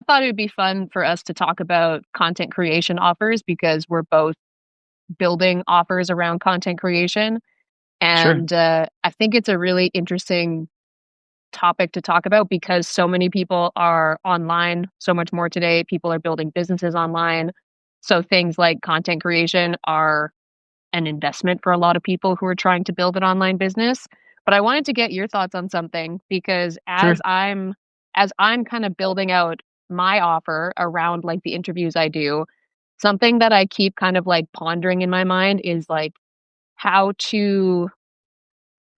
thought it would be fun for us to talk about content creation offers because we're both building offers around content creation. Sure. And I think it's a really interesting topic to talk about because so many people are online so much more today. People are building businesses online. So things like content creation are an investment for a lot of people who are trying to build an online business. But I wanted to get your thoughts on something because Sure. as I'm kind of building out my offer around like the interviews I do, something that I keep kind of like pondering in my mind is like how to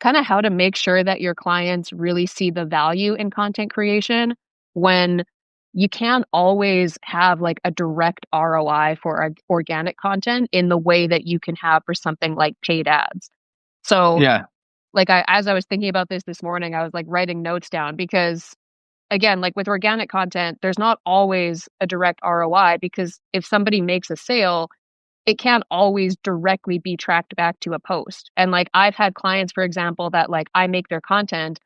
how to make sure that your clients really see the value in content creation when you can't always have like a direct ROI for organic content in the way that you can have for something like paid ads. So, Yeah. like as I was thinking about this morning, I was like writing notes down because again, like with organic content, there's not always a direct ROI because if somebody makes a sale, it can't always directly be tracked back to a post. And like I've had clients, for example, that like I make their content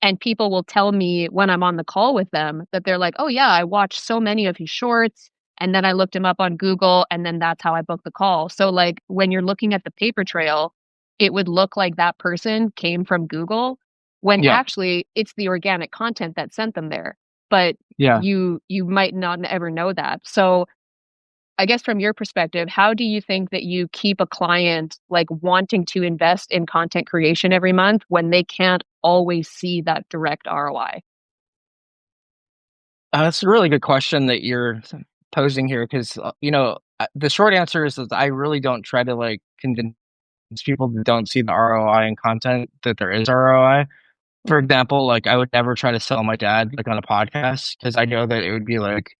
and people will tell me when I'm on the call with them that they're like, oh, yeah, I watched so many of his shorts. And then I looked him up on Google and then that's how I booked the call. So, like, when you're looking at the paper trail, it would look like that person came from Google when Yeah. actually it's the organic content that sent them there. But Yeah. you might not ever know that. So, I guess from your perspective, how do you think that you keep a client like wanting to invest in content creation every month when they can't always see that direct ROI? That's a really good question that you're posing here because, the short answer is that I really don't try to like convince people that don't see the ROI in content that there is ROI. For example, like I would never try to sell my dad like on a podcast because I know that it would be like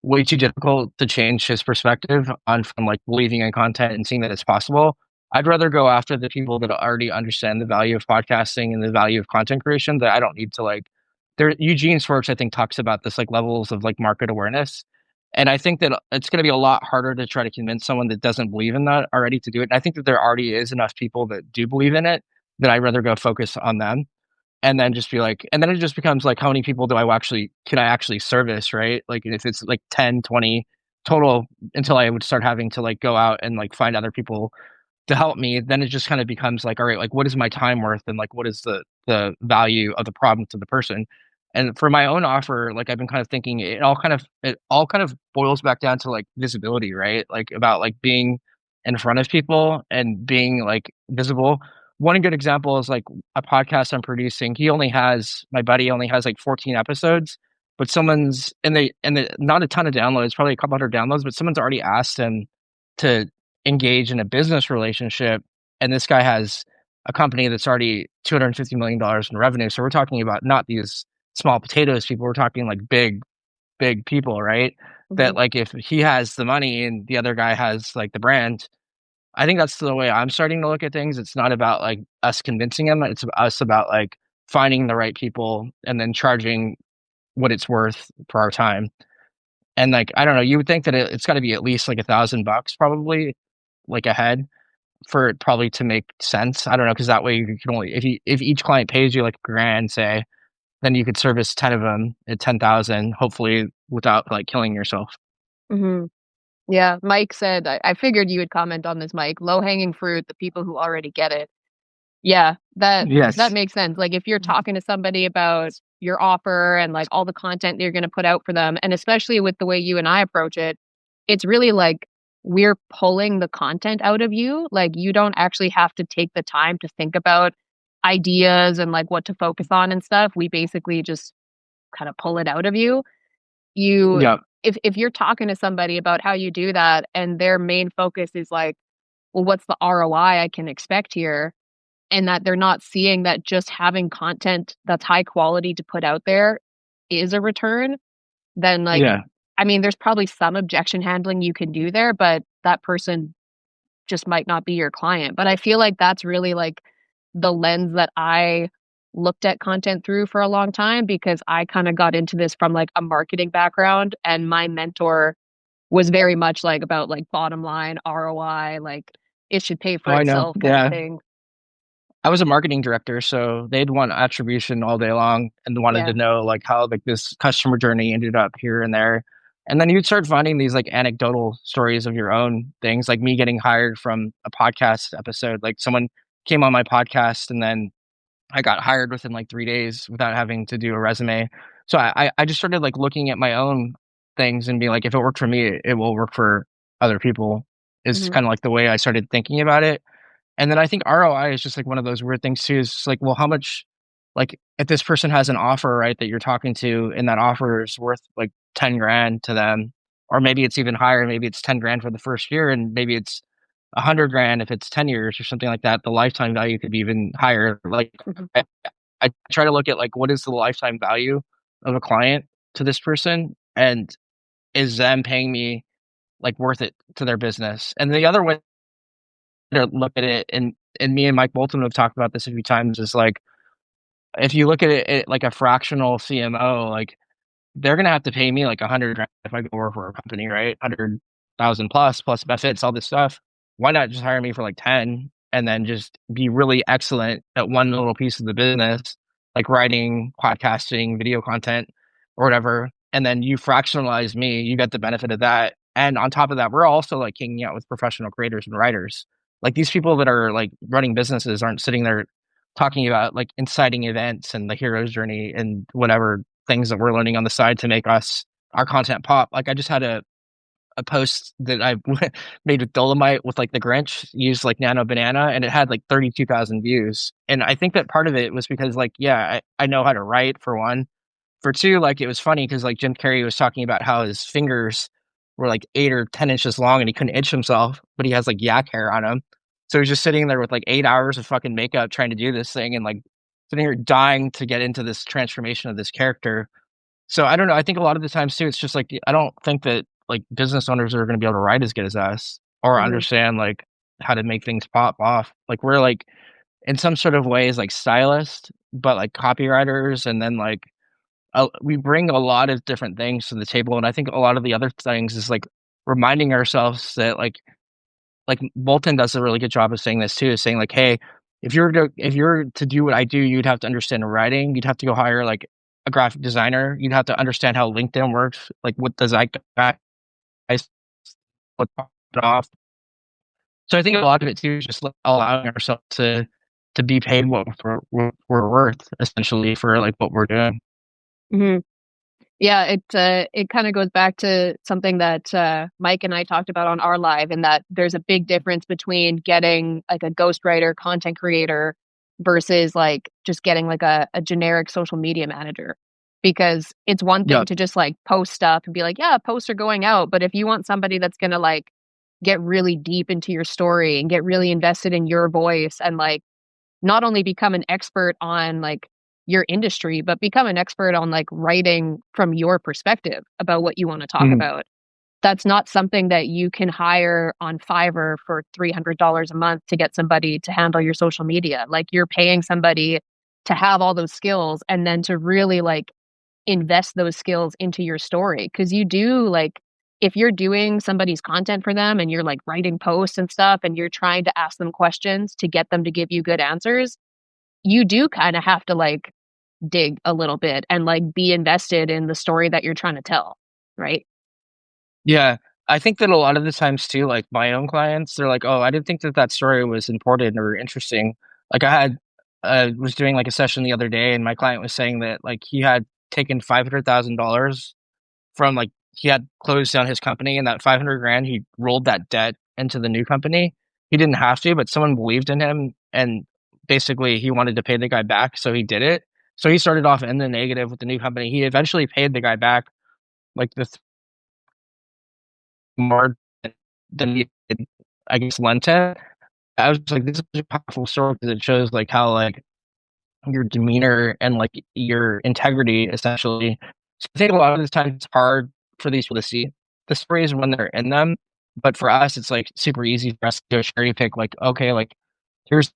way too difficult to change his perspective on from like believing in content and seeing that it's possible. I'd rather go after the people that already understand the value of podcasting and the value of content creation that I don't need to like there Eugene Swartz I think talks about this like levels of like market awareness. And I think that it's going to be a lot harder to try to convince someone that doesn't believe in that already to do it. And I think that there already is enough people that do believe in it that I'd rather go focus on them and then just be like and then it just becomes like how many people do I actually can I actually service, right? Like if it's like 10, 20 total until I would start having to like go out and like find other people to help me, then it just kind of becomes like, all right, like what is my time worth and like what is the value of the problem to the person? And for my own offer, like I've been kind of thinking it all kind of boils back down to like visibility, right? Like about like being in front of people and being like visible. One good example is like a podcast I'm producing. My buddy only has like 14 episodes, but someone's and the not a ton of downloads, probably a couple hundred downloads, but someone's already asked him to engage in a business relationship. And this guy has a company that's already $250 million in revenue. So we're talking about not these small potatoes people, we're talking like big people, right? That Mhm. like if he has the money and the other guy has like the brand, I think that's the way I'm starting to look at things. It's not about like us convincing him. It's us about like finding the right people and then charging what it's worth for our time. And like, I don't know, you would think that it's got to be at least like $1,000 probably like ahead for it probably to make sense. I don't know. Cause that way you can only, if each client pays you like a grand, say, then you could service 10 of them at 10,000, hopefully without like killing yourself. Mhm. Yeah, Mike said, I figured you would comment on this, Mike. Low hanging fruit, the people who already get it. Yeah, that Yes. makes sense. Like if you're talking to somebody about your offer and like all the content that you're going to put out for them, and especially with the way you and I approach it, it's really like we're pulling the content out of you. Like you don't actually have to take the time to think about ideas and like what to focus on and stuff. We basically just kind of pull it out of you. You Yeah. if you're talking to somebody about how you do that and their main focus is like, well, what's the ROI I can expect here? And that they're not seeing that just having content that's high quality to put out there is a return, then like, Yeah. I mean, there's probably some objection handling you can do there, but that person just might not be your client. But I feel like that's really like the lens that I looked at content through for a long time because I kind of got into this from like a marketing background and my mentor was very much like about like bottom line ROI, like it should pay Oh, for I know. itself kind of Yeah. thing. I was a marketing director, so they'd want attribution all day long and wanted to Yeah. know like how like this customer journey ended up here and there. And then you'd start finding these like anecdotal stories of your own things, like me getting hired from a podcast episode. Like someone came on my podcast and then I got hired within like 3 days without having to do a resume. So I just started like looking at my own things and being like, if it worked for me, it will work for other people. Is Hmm. kind of like the way I started thinking about it. And then I think ROI is just like one of those weird things too. Is just like, well, how much, like, if this person has an offer, right, that you're talking to, and that offer is worth like 10 grand to them, or maybe it's even higher, maybe it's 10 grand for the first year, and maybe it's 100 grand if it's 10 years or something like that. The lifetime value could be even higher. Like, Hmm. I, I try to look at like what is the lifetime value of a client to this person, and is them paying me like worth it to their business. And the other way to look at it, and me and Mike Bolton have talked about this a few times, is like if you look at it like a fractional CMO, like they're gonna have to pay me like 100 grand if I go work for a company, right? 100,000 plus benefits, all this stuff. Why not just hire me for like 10 and then just be really excellent at one little piece of the business, like writing, podcasting, video content, or whatever. And then you fractionalize me, you get the benefit of that. And on top of that, we're also like hanging out with professional creators and writers. Like these people that are like running businesses aren't sitting there talking about like inciting events and the hero's journey and whatever things that we're learning on the side to make us our content pop. Like I just had a post that I made with Dolomite with like the Grinch, used like Nano Banana, and it had like 32,000 views. And I think that part of it was because like, yeah, I know how to write for one. For two, like it was funny because like Jim Carrey was talking about how his fingers were like 8 or 10 inches long and he couldn't itch himself, but he has like yak hair on him. So he's just sitting there with like 8 hours of fucking makeup trying to do this thing and like sitting here dying to get into this transformation of this character. So I don't know. I think a lot of the times too, it's just like I don't think that like business owners are going to be able to write as good as us or Hmm. understand like how to make things pop off. Like we're like in some sort of ways like stylists, but like copywriters, and then like we bring a lot of different things to the table. And I think a lot of the other things is like reminding ourselves that like Bolton does a really good job of saying this too, is saying like, hey, if you're to do what I do, you'd have to understand writing. You'd have to go hire like a graphic designer. You'd have to understand how LinkedIn works, like what the zeitgeist what it off. So I think a lot of it too is just like allowing ourselves to be paid what we're worth essentially for like what we're doing. Hmm. Yeah, it kind of goes back to something that Mike and I talked about on our live, in that there's a big difference between getting like a ghostwriter, content creator versus like just getting like a generic social media manager. Because it's one thing Yeah. to just like post stuff and be like, yeah, posts are going out. But if you want somebody that's gonna like get really deep into your story and get really invested in your voice and like not only become an expert on like your industry, but become an expert on like writing from your perspective about what you want to talk Mhm. about. That's not something that you can hire on Fiverr for $300 a month to get somebody to handle your social media. Like you're paying somebody to have all those skills and then to really like invest those skills into your story. Cause you do like, if you're doing somebody's content for them and you're like writing posts and stuff and you're trying to ask them questions to get them to give you good answers, you do kind of have to like dig a little bit and like be invested in the story that you're trying to tell, right? Yeah, I think that a lot of the times too, like my own clients, they're like, "Oh, I didn't think that that story was important or interesting." Like I had, was doing like a session the other day, and my client was saying that like he had taken $500,000 from like he had closed down his company, and that 500 grand he rolled that debt into the new company. He didn't have to, but someone believed in him, and basically he wanted to pay the guy back, so he did it. So he started off in the negative with the new company. He eventually paid the guy back like the more than he did, I guess, Lenta. I was like, this is a powerful story because it shows like how like your demeanor and like your integrity essentially. So I think a lot of the times it's hard for these people to see the stories when they're in them. But for us, it's like super easy for us to cherry pick like, okay, like here's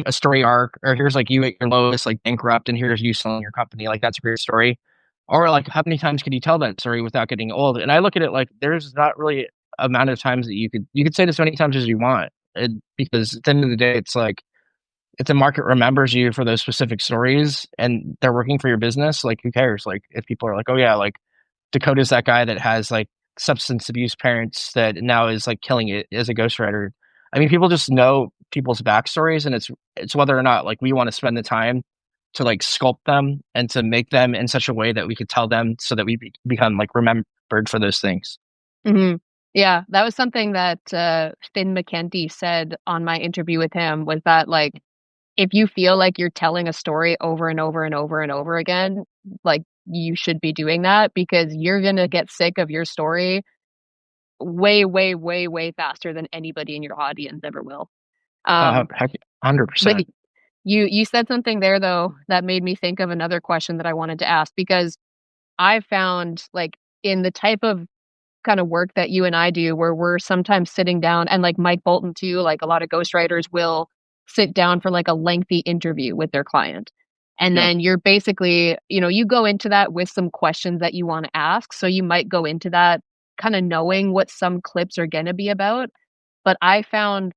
a story arc, or here's like you at your lowest, like bankrupt, and here's you selling your company. Like that's a great story. Or like how many times could you tell that story without getting old? And I look at it like there's not really amount of times that you could say this as many times as you want. Because at the end of the day, it's like if the market remembers you for those specific stories and they're working for your business, like who cares? Like if people are like, oh yeah, like Dakota's that guy that has like substance abuse parents that now is like killing it as a ghostwriter. I mean, people just know people's backstories, and it's whether or not like we want to spend the time to like sculpt them and to make them in such a way that we could tell them so that become like remembered for those things. Hmm. Yeah, that was something that Finn McKenty said on my interview with him was that like if you feel like you're telling a story over and over and over and over again, like you should be doing that because you're gonna get sick of your story way, way, way, way faster than anybody in your audience ever will. Heck, But 100%. you said something there though that made me think of another question that I wanted to ask because I found like in the type of kind of work that you and I do where we're sometimes sitting down and like Mike Bolton too, like a lot of ghostwriters will sit down for like a lengthy interview with their client. And Yep. then you're basically, you go into that with some questions that you want to ask. So you might go into that kind of knowing what some clips are going to be about. But I found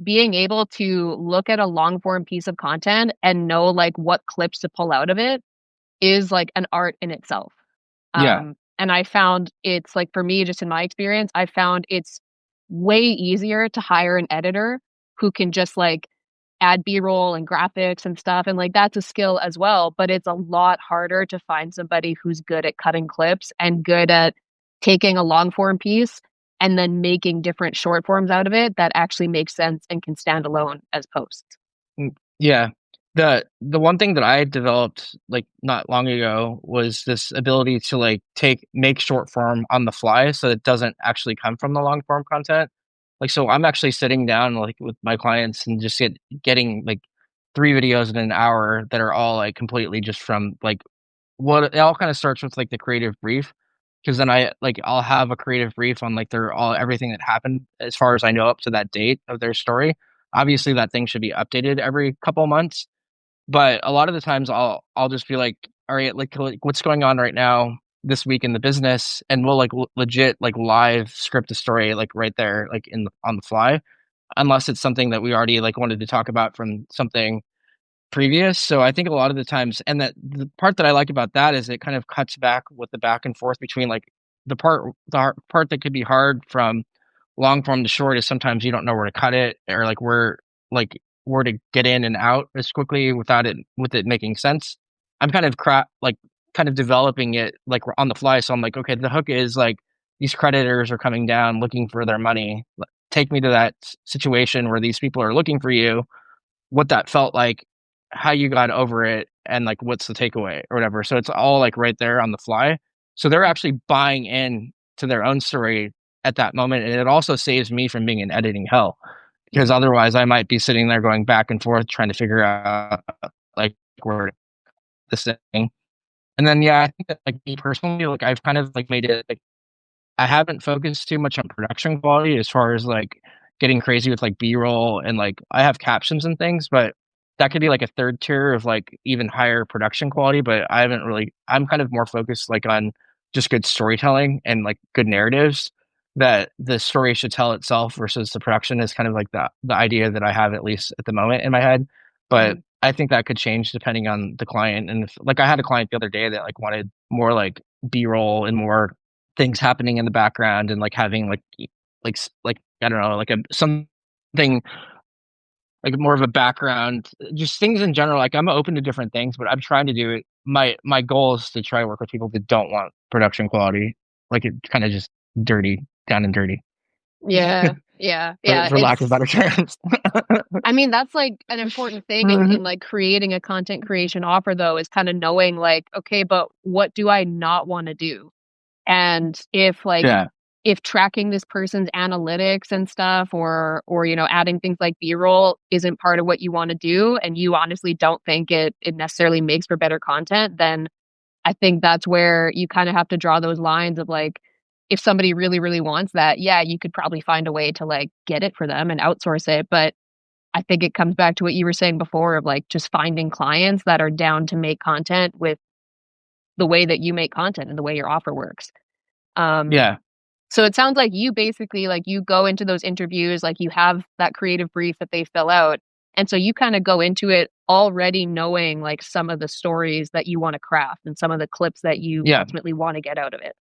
being able to look at a long form piece of content and know like what clips to pull out of it is like an art in itself. Yeah. And I found it's like for me, just in my experience, I found it's way easier to hire an editor who can just like add B-roll and graphics and stuff. And like that's a skill as well, but it's a lot harder to find somebody who's good at cutting clips and good at taking a long form piece and then making different short forms out of it that actually make sense and can stand alone as posts. Yeah. The one thing that I developed like not long ago was this ability to like make short form on the fly so it doesn't actually come from the long form content. Like so I'm actually sitting down like with my clients and just getting like 3 videos in an hour that are all like completely just from like what it all kind of starts with like the creative brief because then I'll have a creative brief on like their all everything that happened as far as I know up to that date of their story. Obviously that thing should be updated every couple months, but a lot of the times I'll just be like, all right, like what's going on right now this week in the business, and we'll like legit like live script a story like right there like on the fly, unless it's something that we already like wanted to talk about from something previous. So I think a lot of the times, and that the part that I like about that is it kind of cuts back with the back and forth between like part that could be hard from long form to short is sometimes you don't know where to cut it or like where to get in and out as quickly without it with it making sense. I'm kind of kind of developing it like on the fly. So I'm like, okay, the hook is like these creditors are coming down looking for their money. Take me to that situation where these people are looking for you, what that felt like, how you got over it, and like what's the takeaway or whatever. So it's all like right there on the fly. So they're actually buying in to their own story at that moment. And it also saves me from being in editing hell because otherwise I might be sitting there going back and forth trying to figure out like where this thing. And then yeah, I think that like me personally, like I've kind of like made it like I haven't focused too much on production quality as far as like getting crazy with like B-roll and like I have captions and things, but that could be like a third tier of like even higher production quality. But I haven't really, I'm kind of more focused like on just good storytelling and like good narratives that the story should tell itself versus the production is kind of like the idea that I have at least at the moment in my head. But Mhm. I think that could change depending on the client. And if, like I had a client the other day that like wanted more like B-roll and more things happening in the background and like having like I don't know like a something like more of a background, just things in general. Like I'm open to different things, but I'm trying to do it. My goal is to try to work with people that don't want production quality, like it kind of just dirty, down and dirty, Yeah, yeah, for yeah. lack of better terms. I mean, that's like an important thing in like creating a content creation offer though, is kind of knowing like, okay, but what do I not want to do? And Yeah, if tracking this person's analytics and stuff or adding things like B-roll isn't part of what you want to do and you honestly don't think it necessarily makes for better content, then I think that's where you kind of have to draw those lines of like if somebody really really wants that, yeah, you could probably find a way to like get it for them and outsource it, but I think it comes back to what you were saying before of like just finding clients that are down to make content with the way that you make content and the way your offer works. Um, yeah, so it sounds like you basically like you go into those interviews, like you have that creative brief that they fill out, And so you kind of go into it already knowing like some of the stories that you want to craft and some of the clips that you Yeah. ultimately want to get out of it.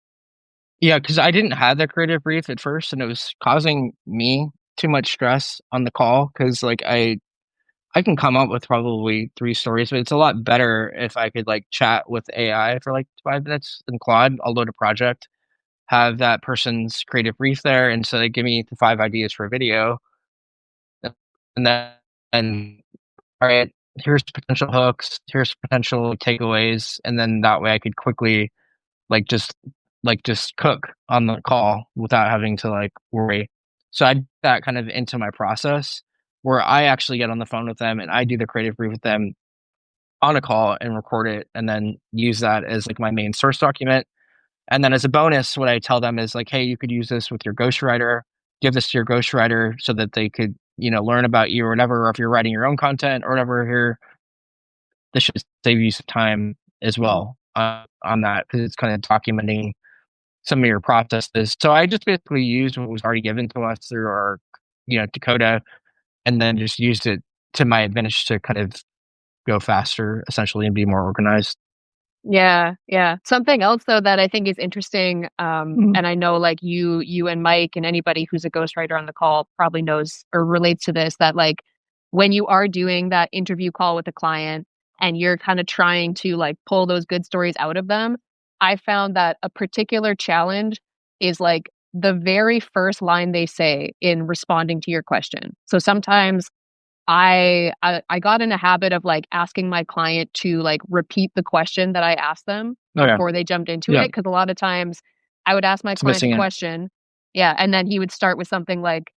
Yeah, because I didn't have that creative brief at first, and it was causing me too much stress on the call. Because like I can come up with probably three stories, but it's a lot better if I could like chat with AI for like 5 minutes in Claude. I'll load a project, have that person's creative brief there, and so they give me the 5 ideas for a video, and then and all right, here's potential hooks, here's potential takeaways, and then that way I could quickly like just cook on the call without having to like worry. So I do that kind of into my process where I actually get on the phone with them and I do the creative brief with them on a call and record it and then use that as like my main source document. And then as a bonus, what I tell them is like, hey, you could use this with your ghostwriter, give this to your ghostwriter so that they could, learn about you or whatever, or if you're writing your own content or whatever here, this should save you some time as well on that because it's kind of documenting some of your processes. So I just basically used what was already given to us through our, Dakota, and then just used it to my advantage to kind of go faster, essentially, and be more organized. Yeah, yeah. Something else though that I think is interesting, and I know like you and Mike and anybody who's a ghostwriter on the call probably knows or relates to this, that like when you are doing that interview call with a client and you're kind of trying to like pull those good stories out of them, I found that a particular challenge is like the very first line they say in responding to your question. So sometimes I got in a habit of like asking my client to like repeat the question that I asked them Oh yeah, before they jumped into yeah, it. Cause a lot of times I would ask my it's client a missing it. question. Yeah. And then he would start with something like,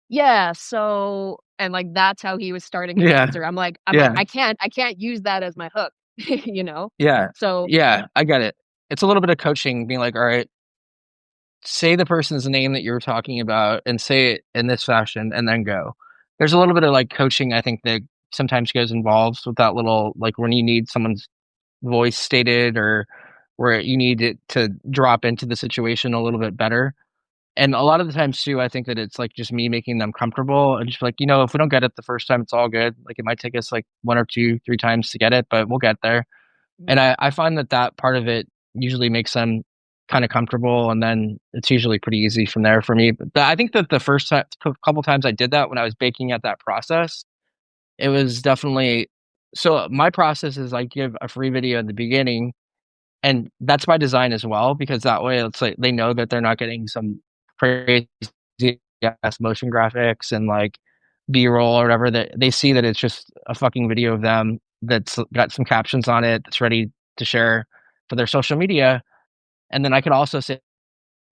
yeah, so, and like that's how he was starting his Yeah, answer. I'm like, yeah, I can't use that as my hook, you know? yeah, So yeah. I get it. It's a little bit of coaching, being like, all right, say the person's name that you're talking about and say it in this fashion, and then go. There's a little bit of like coaching, I think, that sometimes goes involved with that little like when you need someone's voice stated or where you need it to drop into the situation a little bit better. And a lot of the times too, I think that it's like just me making them comfortable and just like, if we don't get it the first time, it's all good. Like it might take us like one or two, three times to get it, but we'll get there. And I find that that part of it usually makes them kind of comfortable. And then it's usually pretty easy from there for me. But I think that the first time, couple times I did that when I was baking at that process, it was definitely so my process is I give a free video in the beginning, and that's by design as well, because that way it's like they know that they're not getting some crazy ass motion graphics and like B-roll or whatever, that they see that it's just a fucking video of them that's got some captions on it that's ready to share for their social media. And then I could also say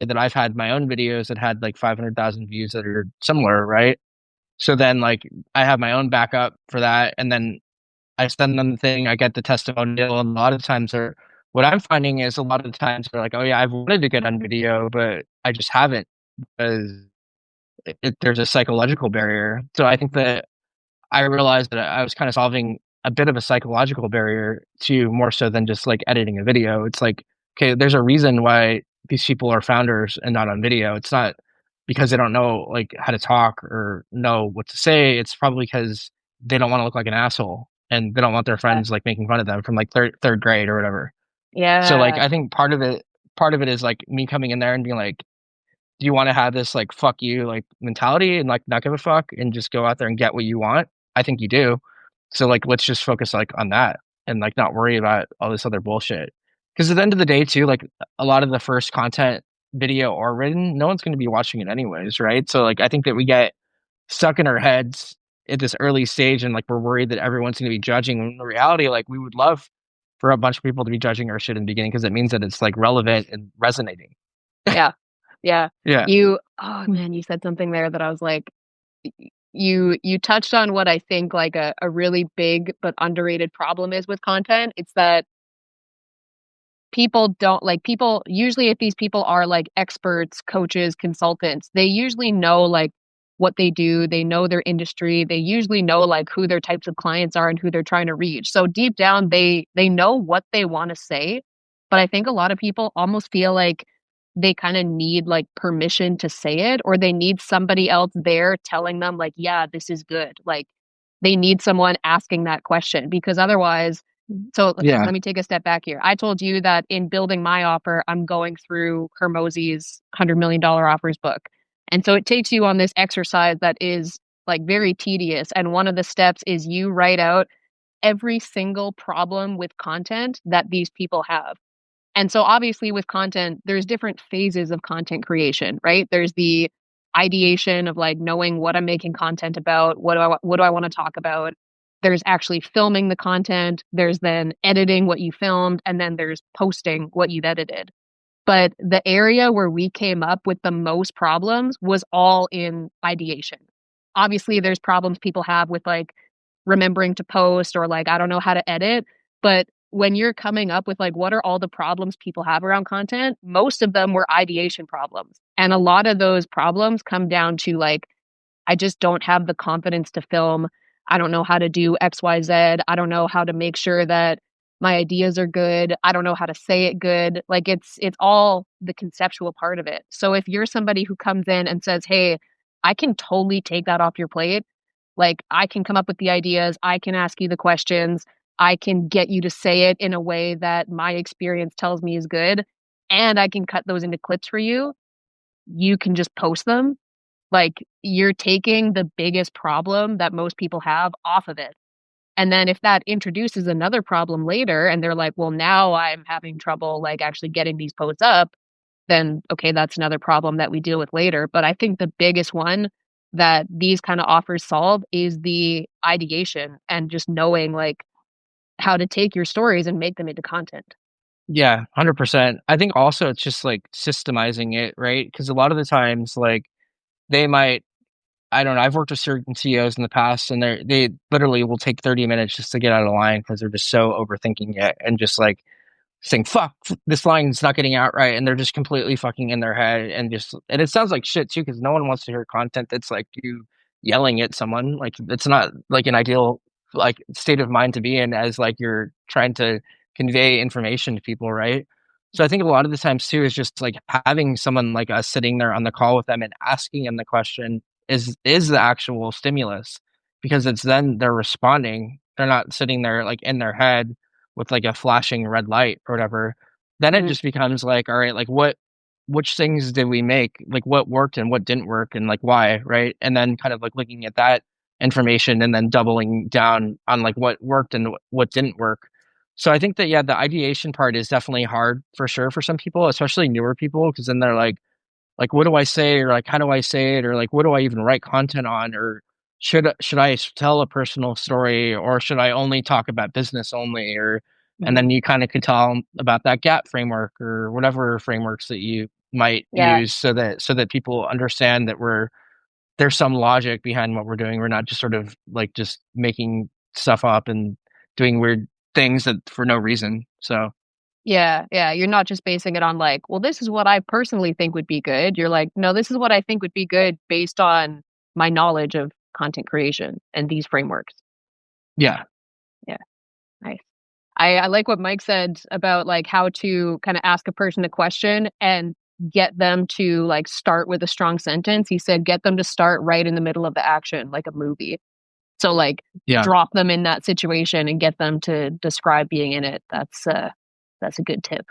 that I've had my own videos that had like 500,000 views that are similar, right? So then like I have my own backup for that, and then I send them the thing, I get the testimonial, and a lot of times they're what I'm finding is a lot of the times they're like, "Oh, yeah, I've wanted to get on video, but I just haven't because there's a psychological barrier." So I think that I realized that I was kinda solving a bit of a psychological barrier to more so than just, like, editing a video. It's like, okay, there's a reason why these people are founders and not on video. It's not because they don't know, like, how to talk or know what to say. It's probably because they don't wanna look like an asshole, and they don't want their yeah, friends, like, making fun of them from, like, 3rd grade or whatever. So, like, yeah, I think part of it is, like, me coming in there and being like, do you want to have this like fuck you like mentality and like not give a fuck and just go out there and get what you want? I think you do. So like let's just focus like on that and like not worry about all this other bullshit. Because at the end of the day too, like a lot of the first content, video or written, no one's going to be watching it anyways, right? So like I think that we get stuck in our heads at this early stage and like we're worried that everyone's going to be judging. When in reality, like we would love for a bunch of people to be judging our shit in the beginning because it means that it's like relevant and resonating. yeah, yeah. Yeah. Oh man, you said something there that I was like, you touched on what I think like a really big but underrated problem is with content. It's that people don't like people usually if these people are like experts, coaches, consultants, they usually know like what they do, they know their industry, they usually know like who their types of clients are and who they're trying to reach. So deep down they know what they want to say, but I think a lot of people almost feel like they kind of need like permission to say it or they need somebody else there telling them like, yeah, this is good. Like they need someone asking that question because otherwise, so Yeah. let me take a step back here. I told you that in building my offer, I'm going through Hermosi's $100 million offers book. And so it takes you on this exercise that is like very tedious. And one of the steps is you write out every single problem with content that these people have. And so obviously with content, there's different phases of content creation, right? There's the ideation of like knowing what I'm making content about, what do I want to talk about? There's actually filming the content, there's then editing what you filmed, and then there's posting what you've edited. But the area where we came up with the most problems was all in ideation. Obviously, there's problems people have with like remembering to post or like, I don't know how to edit. But when you're coming up with like, what are all the problems people have around content? Most of them were ideation problems. And a lot of those problems come down to like, I just don't have the confidence to film. I don't know how to do XYZ. I don't know how to make sure that my ideas are good. I don't know how to say it good. Like it's all the conceptual part of it. So if you're somebody who comes in and says, "Hey, I can totally take that off your plate. Like I can come up with the ideas, I can ask you the questions, I can get you to say it in a way that my experience tells me is good, and I can cut those into clips for you." You can just post them. Like you're taking the biggest problem that most people have off of it. And then if that introduces another problem later and they're like, well, now I'm having trouble like actually getting these posts up, then okay, that's another problem that we deal with later. But I think the biggest one that these kind of offers solve is the ideation and just knowing like how to take your stories and make them into content. Yeah, 100%. I think also it's just like systemizing it, right? Because a lot of the times, like they might, I don't know. I've worked with certain CEOs in the past, and they literally will take 30 minutes just to get out of line because they're just so overthinking it and just like saying "fuck," this line's not getting out right, and they're just completely fucking in their head and just and it sounds like shit too because no one wants to hear content that's like you yelling at someone. Like it's not like an ideal like state of mind to be in as like you're trying to convey information to people, right? So I think a lot of the times too is just like having someone like us sitting there on the call with them and asking them the question is the actual stimulus because it's then they're responding. They're not sitting there like in their head with like a flashing red light or whatever. Then it Mhm. just becomes like, all right, like which things did we make? Like what worked and what didn't work and like why, right? And then kind of like looking at that information and then doubling down on like what worked and what didn't work. So I think that yeah, the ideation part is definitely hard for sure for some people, especially newer people, because then they're like what do I say or like how do I say it or like what do I even write content on or should I tell a personal story or should I only talk about business only or and Mhm. then you kind of could tell 'em about that gap framework or whatever frameworks that you might Yeah. use so that people understand that there's some logic behind what we're doing. We're not just sort of like just making stuff up and doing weird things that for no reason. So Yeah, yeah. You're not just basing it on like, well, this is what I personally think would be good. You're like, no, this is what I think would be good based on my knowledge of content creation and these frameworks. yeah, Yeah, nice. I like what Mike said about like how to kind of ask a person a question and get them to like start with a strong sentence. He said, get them to start right in the middle of the action, like a movie. So like yeah. drop them in that situation and get them to describe being in it. That's a good tip.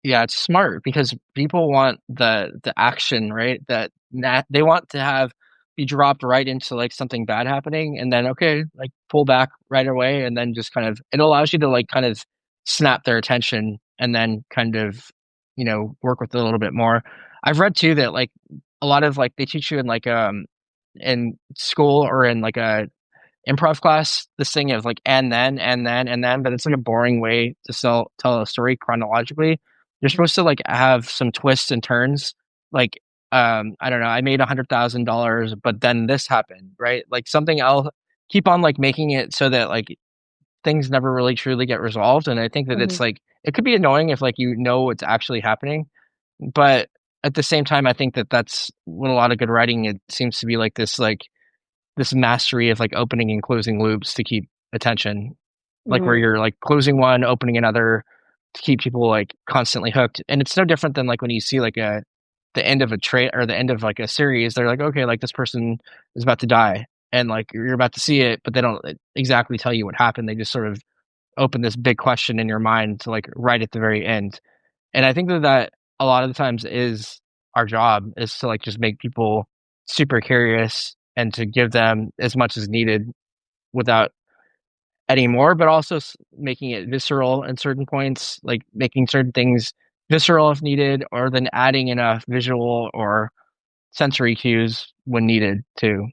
Yeah, it's smart because people want the action, right? They want to have be dropped right into like something bad happening and then okay, like pull back right away and then just kind of it allows you to like kind of snap their attention and then kind of, work with it a little bit more. I've read too that like a lot of like they teach you in school or in like a improv class this thing of like and then but it's like a boring way to tell a story chronologically. You're supposed to like have some twists and turns like I don't know, I made $100,000 but then this happened, right? Like something else, keep on like making it so that like things never really truly get resolved. And I think that Hmm. it's like it could be annoying if like you know what's actually happening, but at the same time I think that that's what a lot of good writing it seems to be like this mastery of like opening and closing loops to keep attention, like where Hmm. you're like closing one, opening another to keep people like constantly hooked. And it's no different than like when you see like the end of a trait or the end of like a series, they're like, okay, like this person is about to die. and like you're about to see it, but they don't exactly tell you what happened. They just sort of open this big question in your mind to like right at the very end. And I think that a lot of the times is our job is to like just make people super curious and to give them as much as needed without any more, but also making it visceral at certain points, like making certain things visceral if needed, or then adding enough visual or sensory cues when needed too,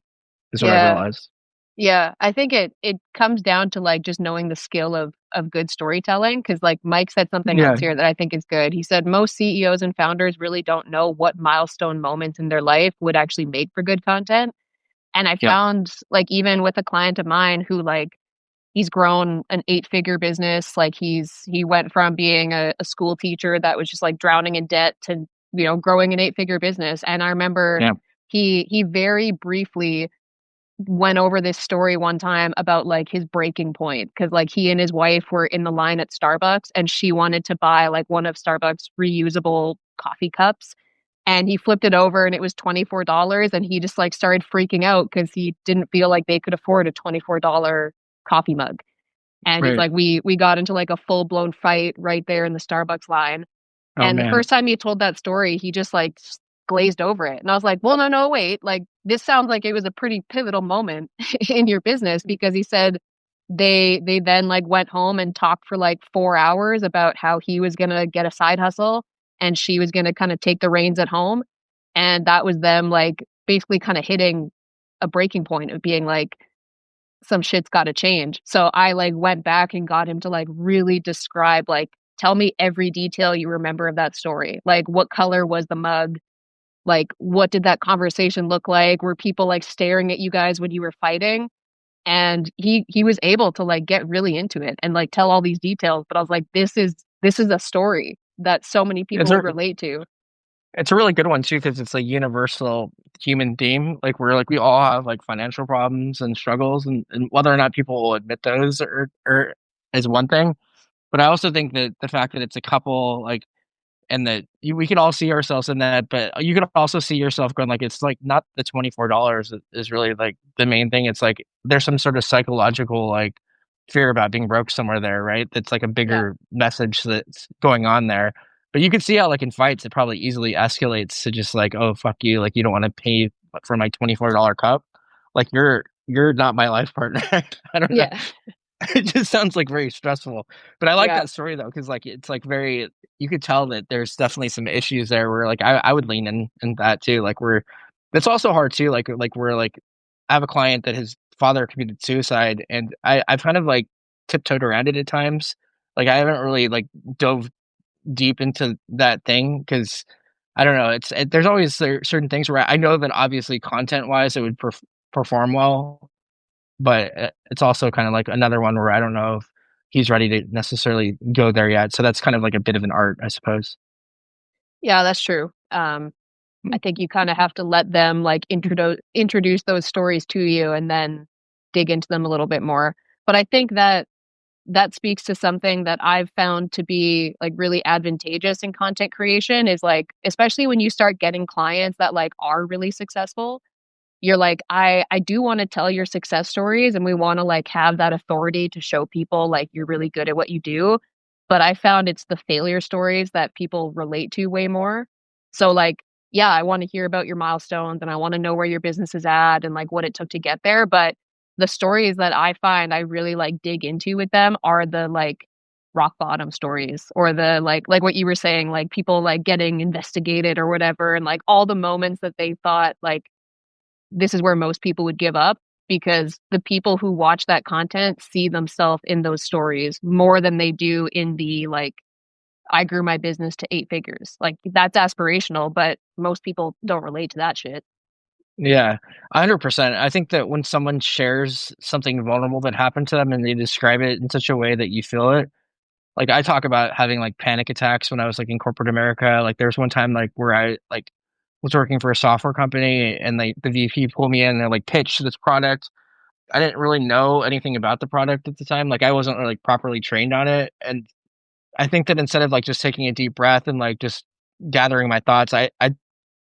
is what I've Yeah. realized. Yeah, I think it comes down to, like, just knowing the skill of good storytelling. Because like, Mike said something else Yeah, here that I think is good. He said, "Most CEOs and founders really don't know what milestone moments in their life would actually make for good content." And I yep, found, like, even with a client of mine who, like, he's grown an eight-figure business, like, he went from being a school teacher that was just, like, drowning in debt to, growing an eight-figure business, and I remember yeah, he very briefly went over this story one time about, like, his breaking point because like, he and his wife were in the line at Starbucks, and she wanted to buy, like, one of Starbucks' reusable coffee cups, and he flipped it over, and it was $24, and he just, like, started freaking out because he didn't feel like they could afford a $24 coffee mug, and he's right. like, "We got into, like, a full-blown fight right there in the Starbucks line." Oh And the man, first time he told that story, he just, like, glazed over it, and I was like, "Well, no, no, wait, like, this sounds like it was a pretty pivotal moment in your business," because he said they then, like, went home and talked for, like, 4 hours about how he was gonna get a side hustle, and she was gonna kinda take the reins at home, and that was them, like, basically kinda hitting a breaking point of being like, some shit's gotta change. So I, like, went back and got him to, like, really describe, like, tell me every detail you remember of that story. Like, what color was the mug? Like, what did that conversation look like? Were people, like, staring at you guys when you were fighting? And he was able to, like, get really into it and, like, tell all these details, but I was like, this is a story that so many it's people a would relate to." it's a really good one too because it's a universal human theme. Like we're like we all have like financial problems and struggles, and whether or not people will admit those or is one thing. But I also think that the fact that it's a couple, like, and that we could all see ourselves in that, but you could also see yourself going like, it's like not the $24 is really like the main thing. It's like there's some sort of psychological like fear about being broke somewhere there, right? That's like a Yeah. bigger message that's going on there. But you can see how like in fights it probably easily escalates to just like, oh fuck you, like you don't want to pay for my $24 cup. Like you're not my life partner. I don't know. Yeah. It just sounds like very stressful. But I like Yeah. that story though, because like it's like very you could tell that there's definitely some issues there where like I would lean in that too. Like we're that's also hard too. Like we're like I have a client that his father committed suicide and I've kind of like tiptoed around it at times. Like I haven't really like dove deep into that thing because I don't know. There's always certain things where I know that obviously content wise it would perform well, but it's also kind of like another one where I don't know if he's ready to necessarily go there yet. So that's kind of like a bit of an art, I suppose. Yeah, that's true. I think you kinda have to let them, like, introduce those stories to you and then dig into them a little bit more. But I think that that speaks to something that I've found to be, like, really advantageous in content creation is, like, especially when you start getting clients that, like, are really successful, you're like, I do wanna tell your success stories, and we wanna, like, have that authority to show people, like, you're really good at what you do, but I found it's the failure stories that people relate to way more. So, like, yeah, I wanna hear about your milestones, and I wanna know where your business is at and, like, what it took to get there, but the stories that I find I really, like, dig into with them are the, like, rock bottom stories or the, like what you were saying, like, people, like, getting investigated or whatever, and, like, all the moments that they thought, like, this is where most people would give up because the people who watch that content see themselves in those stories more than they do in the, like, I grew my business to 8 figures. Like, that's aspirational, but most people don't relate to that shit. Yeah, 100%. I think that when someone shares something vulnerable that happened to them and they describe it in such a way that you feel it, like I talk about having like panic attacks when I was like in corporate America. Like there was one time like where I like was working for a software company and like the VP pulled me in and they're like pitch this product. I didn't really know anything about the product at the time. Like I wasn't really properly trained on it. And I think that instead of like just taking a deep breath and like just gathering my thoughts, I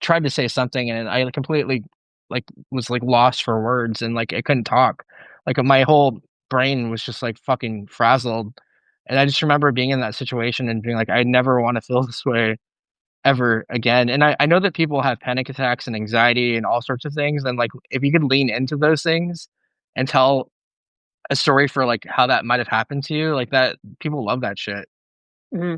tried to say something and I completely like was like lost for words and like I couldn't talk. Like my whole brain was just like fucking frazzled. And I just remember being in that situation and being like, I never want to feel this way ever again. And I know that people have panic attacks and anxiety and all sorts of things. And like if you could lean into those things and tell a story for like how that might have happened to you, like that people love that shit. Hmm.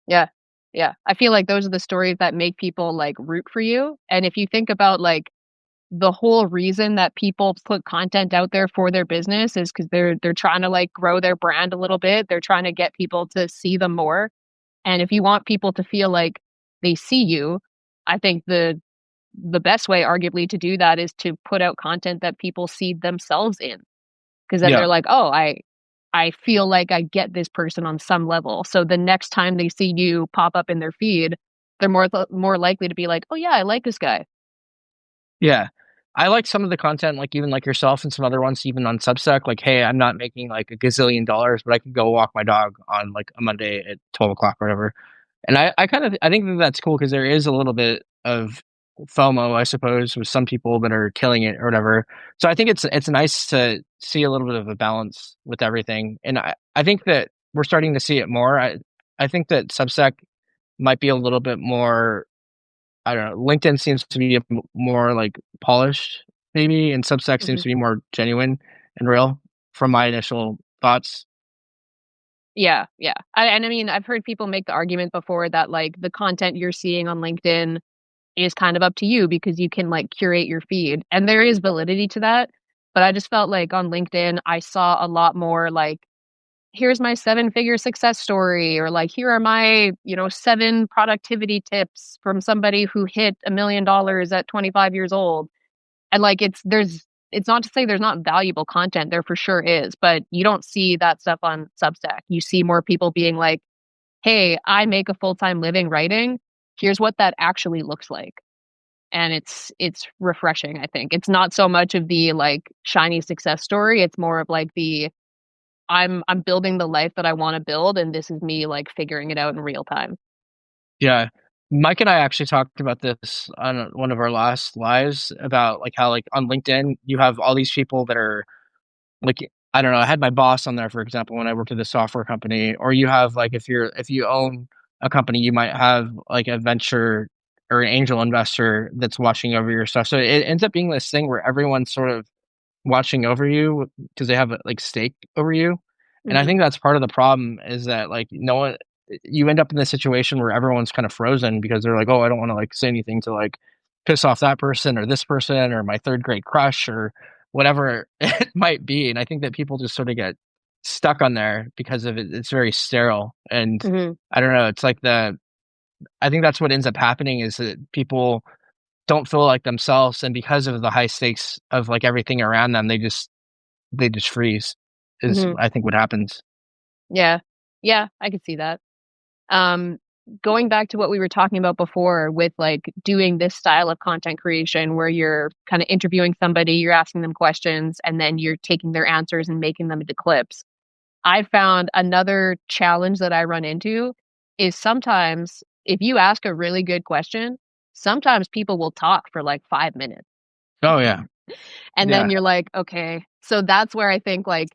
Yeah. Yeah. I feel like those are the stories that make people like root for you. And if you think about like the whole reason that people put content out there for their business is because they're trying to like grow their brand a little bit. They're trying to get people to see them more. And if you want people to feel like they see you, I think the best way arguably to do that is to put out content that people see themselves in. Because then they're Yeah. like, oh, I feel like I get this person on some level. So the next time they see you pop up in their feed, they're more likely to be like, oh yeah, I like this guy. Yeah. I like some of the content, like even like yourself and some other ones, even on Substack. Like, hey, I'm not making like a gazillion dollars, but I can go walk my dog on like a Monday at 12 o'clock or whatever. And I kind of I think that that's cool because there is a little bit of FOMO, I suppose, with some people that are killing it or whatever. So I think it's nice to see a little bit of a balance with everything. And I think that we're starting to see it more. I think that Substack might be a little bit more. I don't know. LinkedIn seems to be more like polished, maybe, and Substack Hmm. seems to be more genuine and real from my initial thoughts. Yeah, yeah. And I mean, I've heard people make the argument before that like the content you're seeing on LinkedIn is kind of up to you because you can like curate your feed. And there is validity to that. But I just felt like on LinkedIn, I saw a lot more like, here's my 7-figure success story, or like, here are my, 7 productivity tips from somebody who hit $1 million at 25 years old. And like, it's not to say there's not valuable content. There for sure is, but you don't see that stuff on Substack. You see more people being like, hey, I make a full-time living writing. Here's what that actually looks like. And it's refreshing, I think. It's not so much of the like shiny success story. It's more of like the I'm building the life that I want to build and this is me like figuring it out in real time. Yeah. Mike and I actually talked about this on one of our last lives about like how like on LinkedIn you have all these people that are like I don't know, I had my boss on there for example when I worked at a software company, or you have like if you own a company you might have like a venture or an angel investor that's watching over your stuff. So it ends up being this thing where everyone's sort of watching over you because they have a like stake over you. And I Hmm. think that's part of the problem is that like no one you end up in this situation where everyone's kind of frozen because they're like, oh, I don't want to like say anything to like piss off that person or this person or my third grade crush or whatever it might be. And I think that people just sort of get stuck on there because of it. It's very sterile. And Hmm. I don't know. It's like I think that's what ends up happening is that people don't feel like themselves. And because of the high stakes of like everything around them, they just freeze is Hmm. I think what happens. Yeah. Yeah, I could see that. Um, Going back to what we were talking about before with like doing this style of content creation where you're kind of interviewing somebody, you're asking them questions, and then you're taking their answers and making them into clips. I found another challenge that I run into is sometimes if you ask a really good question, sometimes people will talk for like 5 minutes. Oh yeah. And then Yeah. you're like, okay. So that's where I think like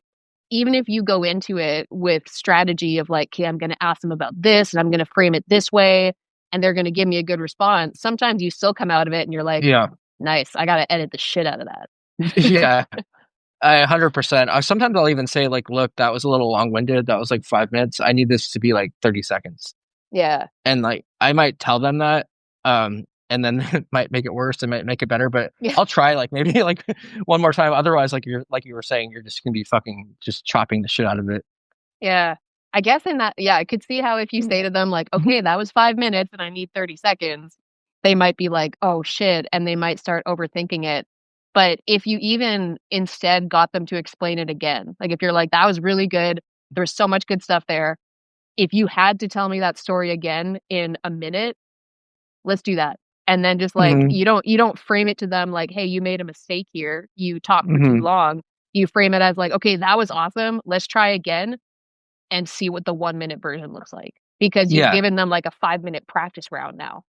even if you go into it with strategy of like, okay, I'm going to ask them about this and I'm going to frame it this way and they're going to give me a good response, sometimes you still come out of it and you're like, Yeah. nice, I got to edit the shit out of that. Yeah. 100%. Sometimes I'll even say like, look, that was a little long-winded. That was like 5 minutes. I need this to be like 30 seconds. Yeah. And like I might tell them that. And then it might make it worse. It might make it better, but Yeah. I'll try like maybe like one more time. Otherwise, like you were saying, you're just gonna be fucking just chopping the shit out of it. Yeah. I guess in that, yeah, I could see how if you say to them, like, okay, that was 5 minutes and I need 30 seconds, they might be like, oh shit. And they might start overthinking it. But if you even instead got them to explain it again, like if you're like, that was really good, there's so much good stuff there. If you had to tell me that story again in a minute, let's do that. And then just like Hmm. you don't frame it to them like, hey, you made a mistake here. You talked for too Hmm. long. You frame it as like, okay, that was awesome. Let's try again and see what the 1 minute version looks like because you've Yeah. given them like a 5 minute practice round now.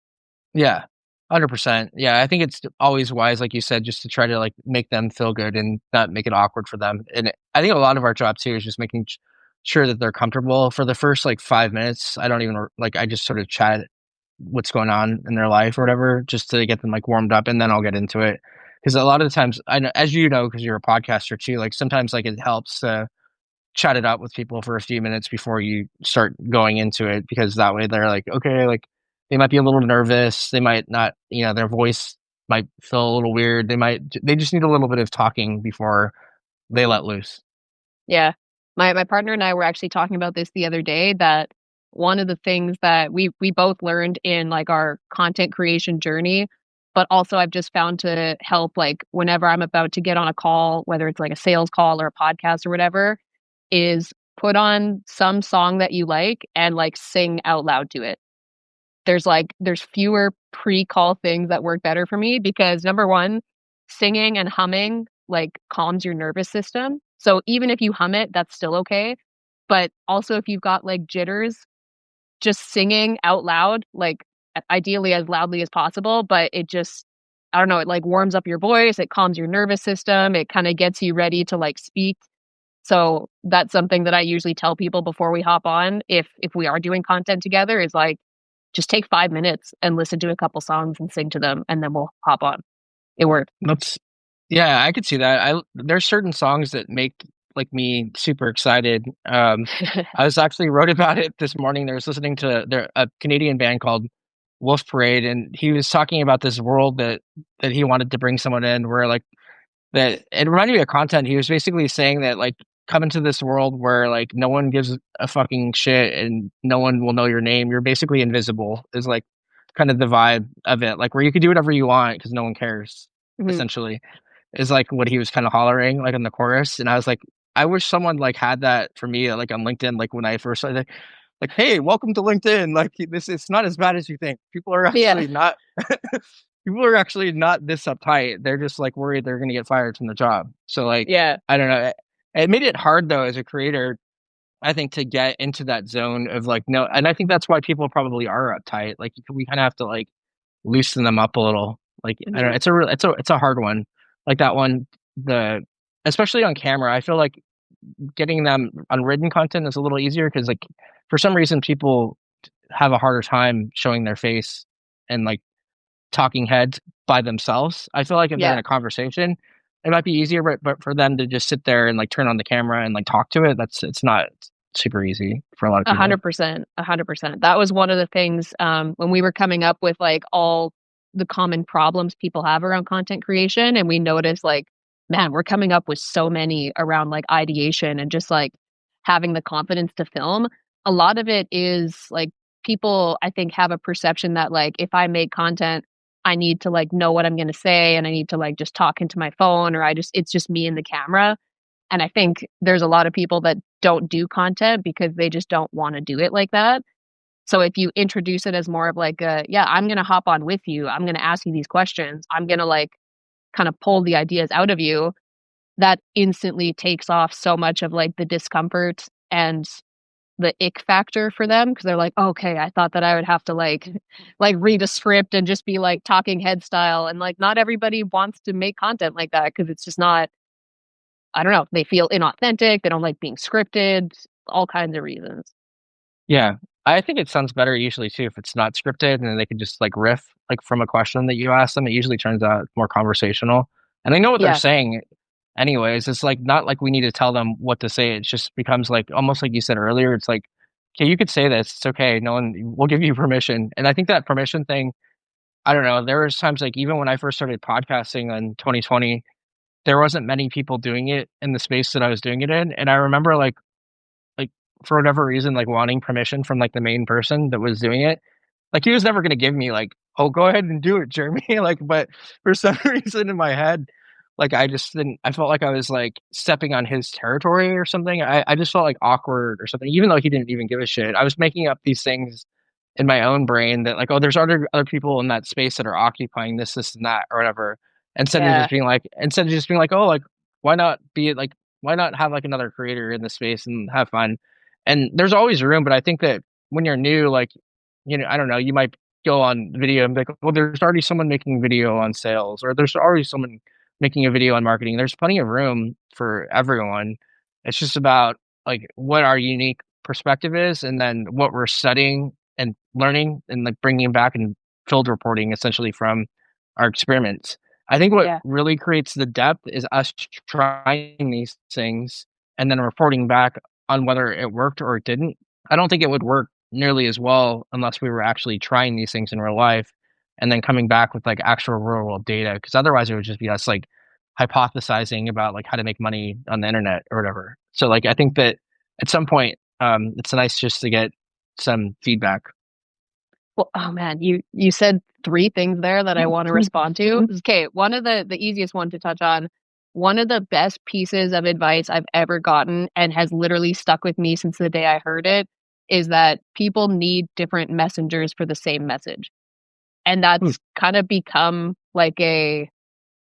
Yeah. 100%. Yeah, I think it's always wise, like you said, just to try to like make them feel good and not make it awkward for them. And I think a lot of our job too is just making sure that they're comfortable for the first like 5 minutes. I don't even like I just sort of chat what's going on in their life or whatever, just to get them like warmed up, and then I'll get into it. Because a lot of the times, I know, as you know, because you're a podcaster too, like sometimes like it helps to chat it up with people for a few minutes before you start going into it, because that way they're like, okay, like they might be a little nervous, they might not, their voice might feel a little weird, they just need a little bit of talking before they let loose. Yeah. My partner and I were actually talking about this the other day, that one of the things that we both learned in like our content creation journey, but also I've just found to help like whenever I'm about to get on a call, whether it's like a sales call or a podcast or whatever, is put on some song that you like and like sing out loud to it. There's fewer pre-call things that work better for me because number one, singing and humming like calms your nervous system. So even if you hum it, that's still okay. But also if you've got like jitters, just singing out loud, like ideally as loudly as possible, but it just I don't know, it like warms up your voice, it calms your nervous system, it kind of gets you ready to like speak. So that's something that I usually tell people before we hop on if we are doing content together is like just take 5 minutes and listen to a couple songs and sing to them, and then we'll hop on. It worked. That's Yeah, I could see that. There's certain songs that make like me super excited. I was actually wrote about it this morning. There was listening to a Canadian band called Wolf Parade, and he was talking about this world that he wanted to bring someone in, where like that it reminded me of content. He was basically saying that like come into this world where like no one gives a fucking shit and no one will know your name. You're basically invisible. Is like kind of the vibe of it. Like where you can do whatever you want because no one cares. Mhm. Essentially, is like what he was kind of hollering like in the chorus, and I was like, I wish someone like had that for me like on LinkedIn. Like when I first started, like, hey, welcome to LinkedIn. Like this, it's not as bad as you think. Yeah. People are actually not this uptight. They're just like worried they're going to get fired from the job. So like, Yeah. I don't know. It made it hard though as a creator, I think, to get into that zone of like no, and I think that's why people probably are uptight. Like we kind of have to like loosen them up a little. Like I don't Mhm. know, it's a hard one. Like that one, the especially on camera, I feel like getting them on written content is a little easier because like for some reason people have a harder time showing their face and like talking heads by themselves. I feel like if they're in Yeah. a conversation, it might be easier, but for them to just sit there and like turn on the camera and like talk to it, it's not super easy for a lot of people. 100%. 100%. That was one of the things when we were coming up with like all the common problems people have around content creation, and we noticed like, man, we're coming up with so many around like ideation and just like having the confidence to film. A lot of it is like people, I think, have a perception that like if I make content, I need to like know what I'm going to say and I need to like just talk into my phone, or it's just me and the camera. And I think there's a lot of people that don't do content because they just don't want to do it like that. So if you introduce it as more of like a, yeah, I'm going to hop on with you. I'm going to ask you these questions. I'm going to like kind of pull the ideas out of you. That instantly takes off so much of like the discomfort and the ick factor for them because they're like, okay, I thought that I would have to like read a script and just be like talking head style. And like not everybody wants to make content like that because it's just not I don't know, they feel inauthentic, they don't like being scripted, all kinds of reasons. Yeah. I think it sounds better usually too if it's not scripted and then they can just like riff like from a question that you ask them. It usually turns out more conversational. And they know what they're Yeah, saying anyways. It's like not like we need to tell them what to say. It just becomes like almost like you said earlier, it's like, okay, you could say this. It's okay. No one will give you permission. And I think that permission thing, I don't know, there was times like even when I first started podcasting in 2020, there wasn't many people doing it in the space that I was doing it in. And I remember like for whatever reason, like wanting permission from like the main person that was doing it. Like he was never gonna give me like, oh, go ahead and do it, Jeremy. Like, but for some reason in my head, like I just didn't. I felt like I was like stepping on his territory or something. I just felt like awkward or something, even though he didn't even give a shit. I was making up these things in my own brain that like, oh, there's other people in that space that are occupying this and that or whatever. yeah, Instead of just being like, oh, like why not be like why not have like another creator in the space and have fun? And there's always room, but I think that when you're new, like I don't know, you might. go on video and be like, well, there's already someone making video on sales, or there's already someone making a video on marketing. There's plenty of room for everyone. It's just about like what our unique perspective is, and then what we're studying and learning, and like bringing back and field reporting essentially from our experiments. I think what Yeah. really creates the depth is us trying these things and then reporting back on whether it worked or it didn't. I don't think it would work nearly as well unless we were actually trying these things in real life and then coming back with like actual real world data. Because otherwise, it would just be us like hypothesizing about like how to make money on the internet or whatever. So like I think that at some point, it's nice just to get some feedback. Well, oh man, you said three things there that I want to respond to. Okay, one of the easiest one to touch on. One of the best pieces of advice I've ever gotten and has literally stuck with me since the day I heard it is that people need different messengers for the same message. And Hmm. that's kind of become like a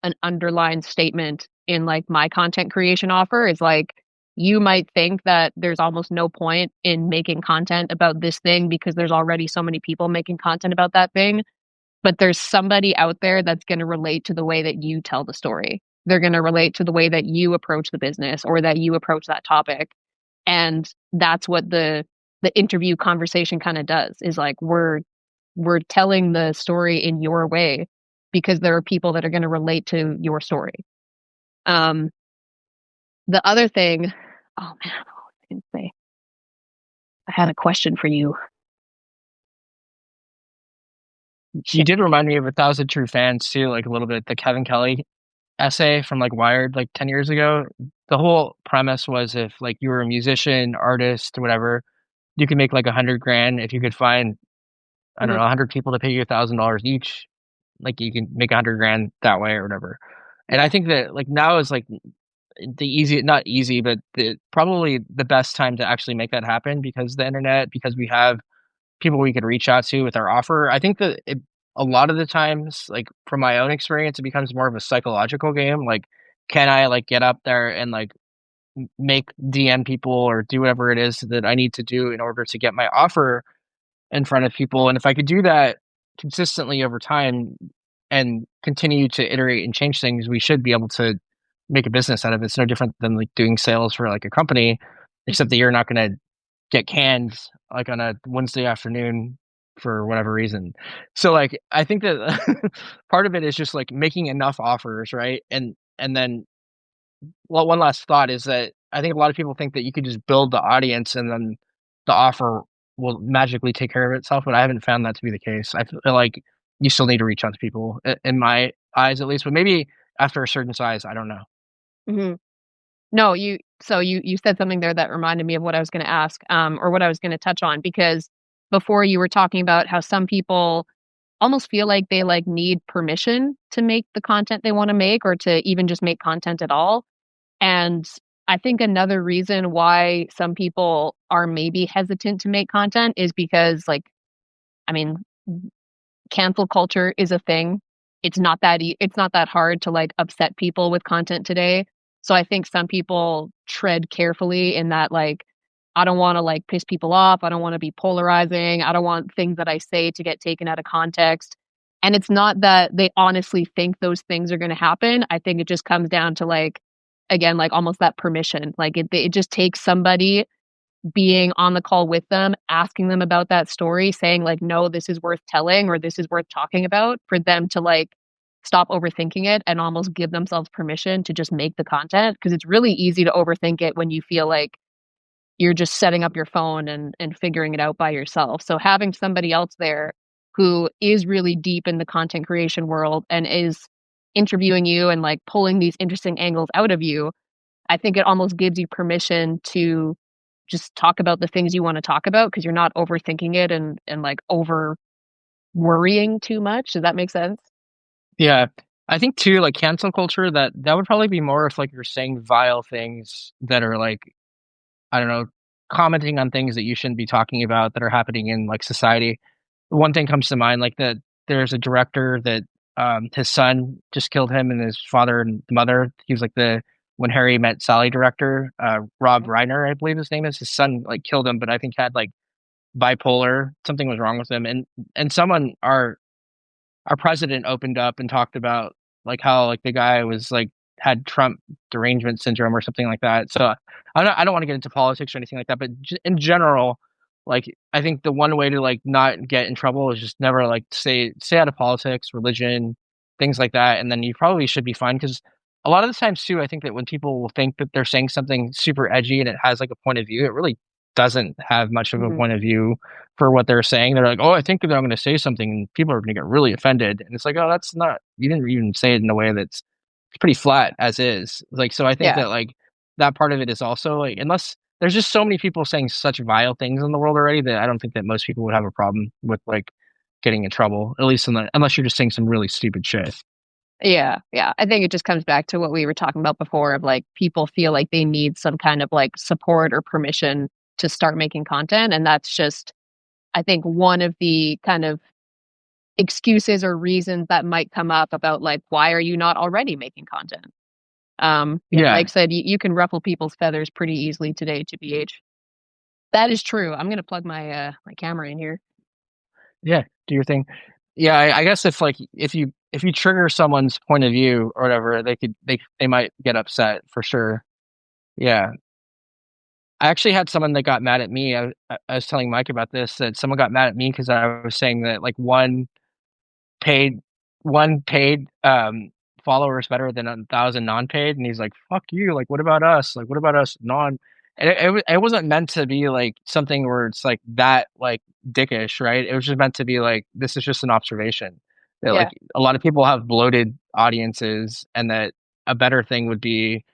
an underlined statement in like my content creation offer is like you might think that there's almost no point in making content about this thing because there's already so many people making content about that thing, but there's somebody out there that's going to relate to the way that you tell the story. They're going to relate to the way that you approach the business or that you approach that topic. And that's what the interview conversation kind of does is like we're telling the story in your way because there are people that are going to relate to your story. Um, the other thing, oh man, what was I going to say? I had a question for you. You Shit. did remind me of A Thousand True Fans too, like a little bit, the Kevin Kelly essay from like Wired like 10 years ago. The whole premise was if like you were a musician, artist, whatever, you could make like 100 grand if you could find, I don't Mhm. know, 100 people to pay you $1,000 each. Like you can make 100 grand that way or whatever. And I Yeah. think that like now is like the easy, not easy, but probably the best time to actually make that happen because the internet, because we have people we could reach out to with our offer. I think that a lot of the times, like from my own experience, it becomes more of a psychological game. Like, can I like get up there and like make DM people or do whatever it is that I need to do in order to get my offer in front of people? And if I could do that consistently over time and continue to iterate and change things, we should be able to make a business out of it. It's no different than like doing sales for like a company, except that you're not going to get canned like on a Wednesday afternoon for whatever reason. So like I think that part of it is just like making enough offers, right? And then well, one last thought is that I think a lot of people think that you could just build the audience and then the offer will magically take care of itself, but I haven't found that to be the case. I feel like you still need to reach out to people in my eyes at least, but maybe after a certain size, I don't know. Hmm. No, you said something there that reminded me of what I was going to ask, or what I was going to touch on because before you were talking about how some people almost feel like they like need permission to make the content they want to make or to even just make content at all. And I think another reason why some people are maybe hesitant to make content is because like I mean, cancel culture is a thing. It's not that hard to like upset people with content today. So I think some people tread carefully in that like I don't want to like piss people off. I don't want to be polarizing. I don't want things that I say to get taken out of context. And it's not that they honestly think those things are going to happen. I think it just comes down to like again like almost that permission. Like it just takes somebody being on the call with them, asking them about that story, saying like, no, this is worth telling or this is worth talking about for them to like stop overthinking it and almost give themselves permission to just make the content. Cause it's really easy to overthink it when you feel like you're just setting up your phone and figuring it out by yourself. So having somebody else there who is really deep in the content creation world and is interviewing you and like pulling these interesting angles out of you, I think it almost gives you permission to just talk about the things you want to talk about because you're not overthinking it and like over worrying too much. Does that make sense? Yeah. I think too, like cancel culture, that would probably be more if like you're saying vile things that are like, I don't know, commenting on things that you shouldn't be talking about that are happening in like society. One thing comes to mind, like that there's a director that his son just killed him and his father and mother. He was like the When Harry Met Sally director, Rob Okay. Reiner, I believe his name is. His son like killed him, but I think had like bipolar. Something was wrong with him, and someone our president opened up and talked about like how like the guy was like had Trump derangement syndrome or something like that. So I don't want to get into politics or anything like that, but in general, like I think the one way to like not get in trouble is just never like stay out of politics, religion, things like that, and then you probably should be fine because a lot of the times too, I think that when people will think that they're saying something super edgy and it has like a point of view, it really doesn't have much of a Hmm. point of view for what they're saying. They're like, "Oh, I think that I'm going to say something, and people are going to get really offended." And it's like, "Oh, that's not. You didn't even say it in a way that's pretty flat as is." Like, so I think Yeah. that like that part of it is also like, unless there's just so many people saying such vile things in the world already that I don't think that most people would have a problem with like getting in trouble, at least unless you're just saying some really stupid shit. Yeah, yeah. I think it just comes back to what we were talking about before of like people feel like they need some kind of like support or permission to start making content. And that's just, I think, one of the kind of excuses or reasons that might come up about like, why are you not already making content? Yeah, Yeah, Mike said you can ruffle people's feathers pretty easily today, to BH. That is true. I'm gonna plug my camera in here. yeah, do your thing. Yeah, I guess if like if you trigger someone's point of view or whatever, they might get upset for sure. Yeah, I actually had someone that got mad at me. I was telling Mike about this that someone got mad at me because I was saying that like paid one paid follower is better than 1,000 non-paid, and he's like, "Fuck you! Like, what about us? Like, what about us non?" And it wasn't meant to be like something where it's like that like dickish, right? It was just meant to be like this is just an observation that like Yeah. a lot of people have bloated audiences, and that a better thing would be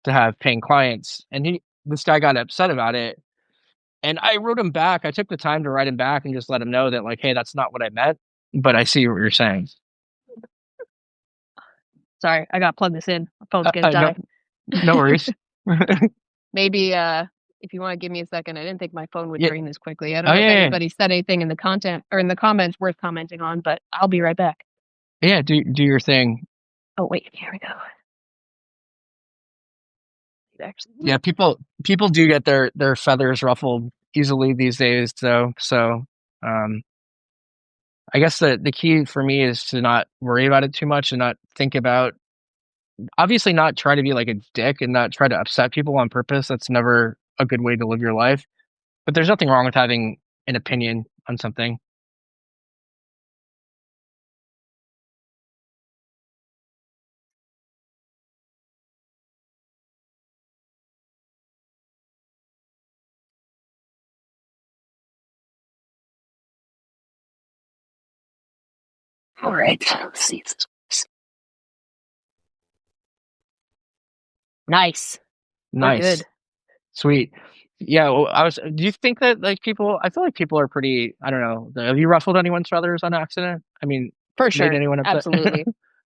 to have paying clients. And this guy got upset about it, and I wrote him back. I took the time to write him back and just let him know that like, hey, that's not what I meant, but I see what you're saying. Sorry, I gotta plug this in. My phone's gonna No, die. no worries. Maybe if you want to give me a second, I didn't think my phone would Yeah. drain this quickly. I don't Oh know if yeah, anybody said anything in the content or in the comments worth commenting on, but I'll be right back. yeah. Yeah, do your thing. Oh wait, here we go. Actually, Yeah, people do get their feathers ruffled easily these days, though. So, um, I guess the key for me is to not worry about it too much and not think about obviously not try to be like a dick and not try to upset people on purpose. That's never a good way to live your life. But there's nothing wrong with having an opinion on something. all right. Let's see if this works. Nice. We're Nice. good. Sweet. Yeah, well, do you think that like people, I feel like people are pretty, I don't know, have you ruffled anyone's feathers on accident? I mean, For made sure. anyone upset? Absolutely.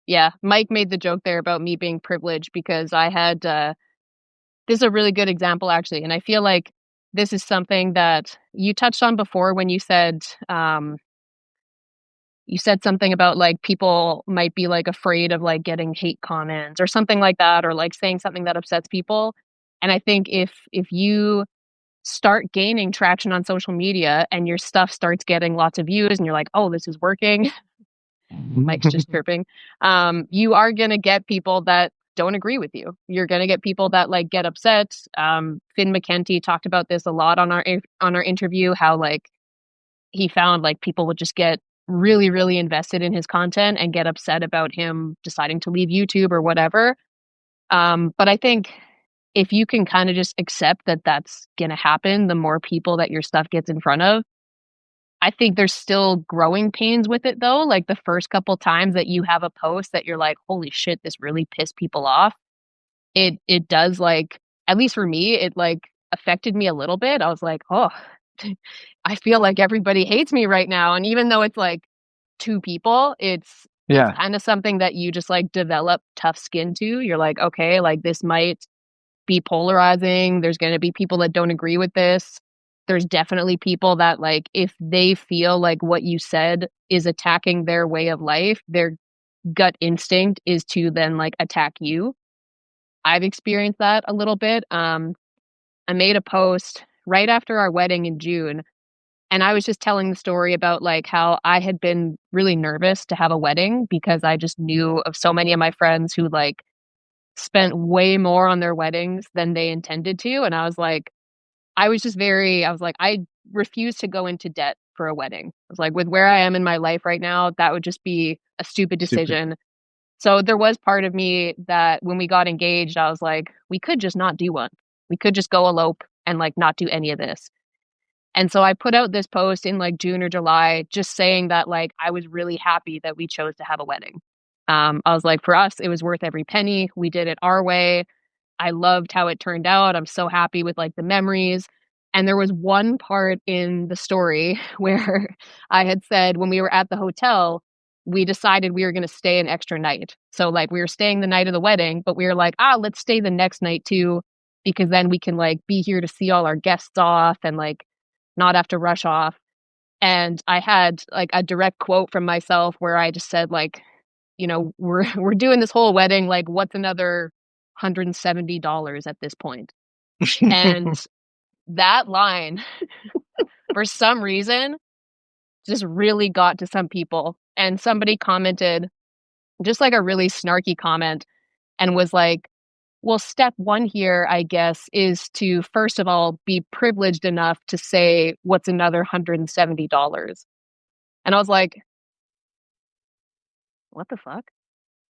Yeah. Mike made the joke there about me being privileged because I had this is a really good example actually. And I feel like this is something that you touched on before when um you said something about like people might be like afraid of like getting hate comments or something like that or like saying something that upsets people. And I think if you start gaining traction on social media and your stuff starts getting lots of views and you're like, "Oh, this is working." Mike's just chirping. You are going to get people that don't agree with you. You're going to get people that like get upset. Finn McKenty talked about this a lot on our interview how like he found like people would just get really really invested in his content and get upset about him deciding to leave YouTube or whatever. But I think if you can kind of just accept that that's going to happen, the more people that your stuff gets in front of. I think there's still growing pains with it though. Like the first couple times that you have a post that you're like, holy shit, this really pissed people off. It does like, at least for me, it like affected me a little bit. I was like, oh, I feel like everybody hates me right now. And even though it's like two people, it's Yeah, kind of something that you just like develop tough skin to. You're like, okay, like this might be polarizing. There's going to be people that don't agree with this. There's definitely people that like if they feel like what you said is attacking their way of life, their gut instinct is to then like attack you. I've experienced that a little bit. I made a post right after our wedding in June And I was just telling the story about like how I had been really nervous to have a wedding because I just knew of so many of my friends who like spent way more on their weddings than they intended to. And I was like, I was like, I refuse to go into debt for a wedding. I was like, with where I am in my life right now, that would just be a stupid Stupid. decision. So there was part of me that when we got engaged, I was like, we could just not do one. We could just go elope and like not do any of this. And so I put out this post in like June or July, just saying that like I was really happy that we chose to have a wedding. I was like, for us, it was worth every penny. We did it our way. I loved how it turned out. I'm so happy with like the memories. And there was one part in the story where I had said when we were at the hotel, we decided we were going to stay an extra night. So like we were staying the night of the wedding, but we were like, let's stay the next night too, because then we can like be here to see all our guests off and like not have to rush off. And I had like a direct quote from myself where I just said like, we're doing this whole wedding, like what's another $170 at this point? And that line, for some reason, just really got to some people. And somebody commented just like a really snarky comment and was like, well, step one here, I guess, is to first of all be privileged enough to say what's another $170. And I was like, what the fuck?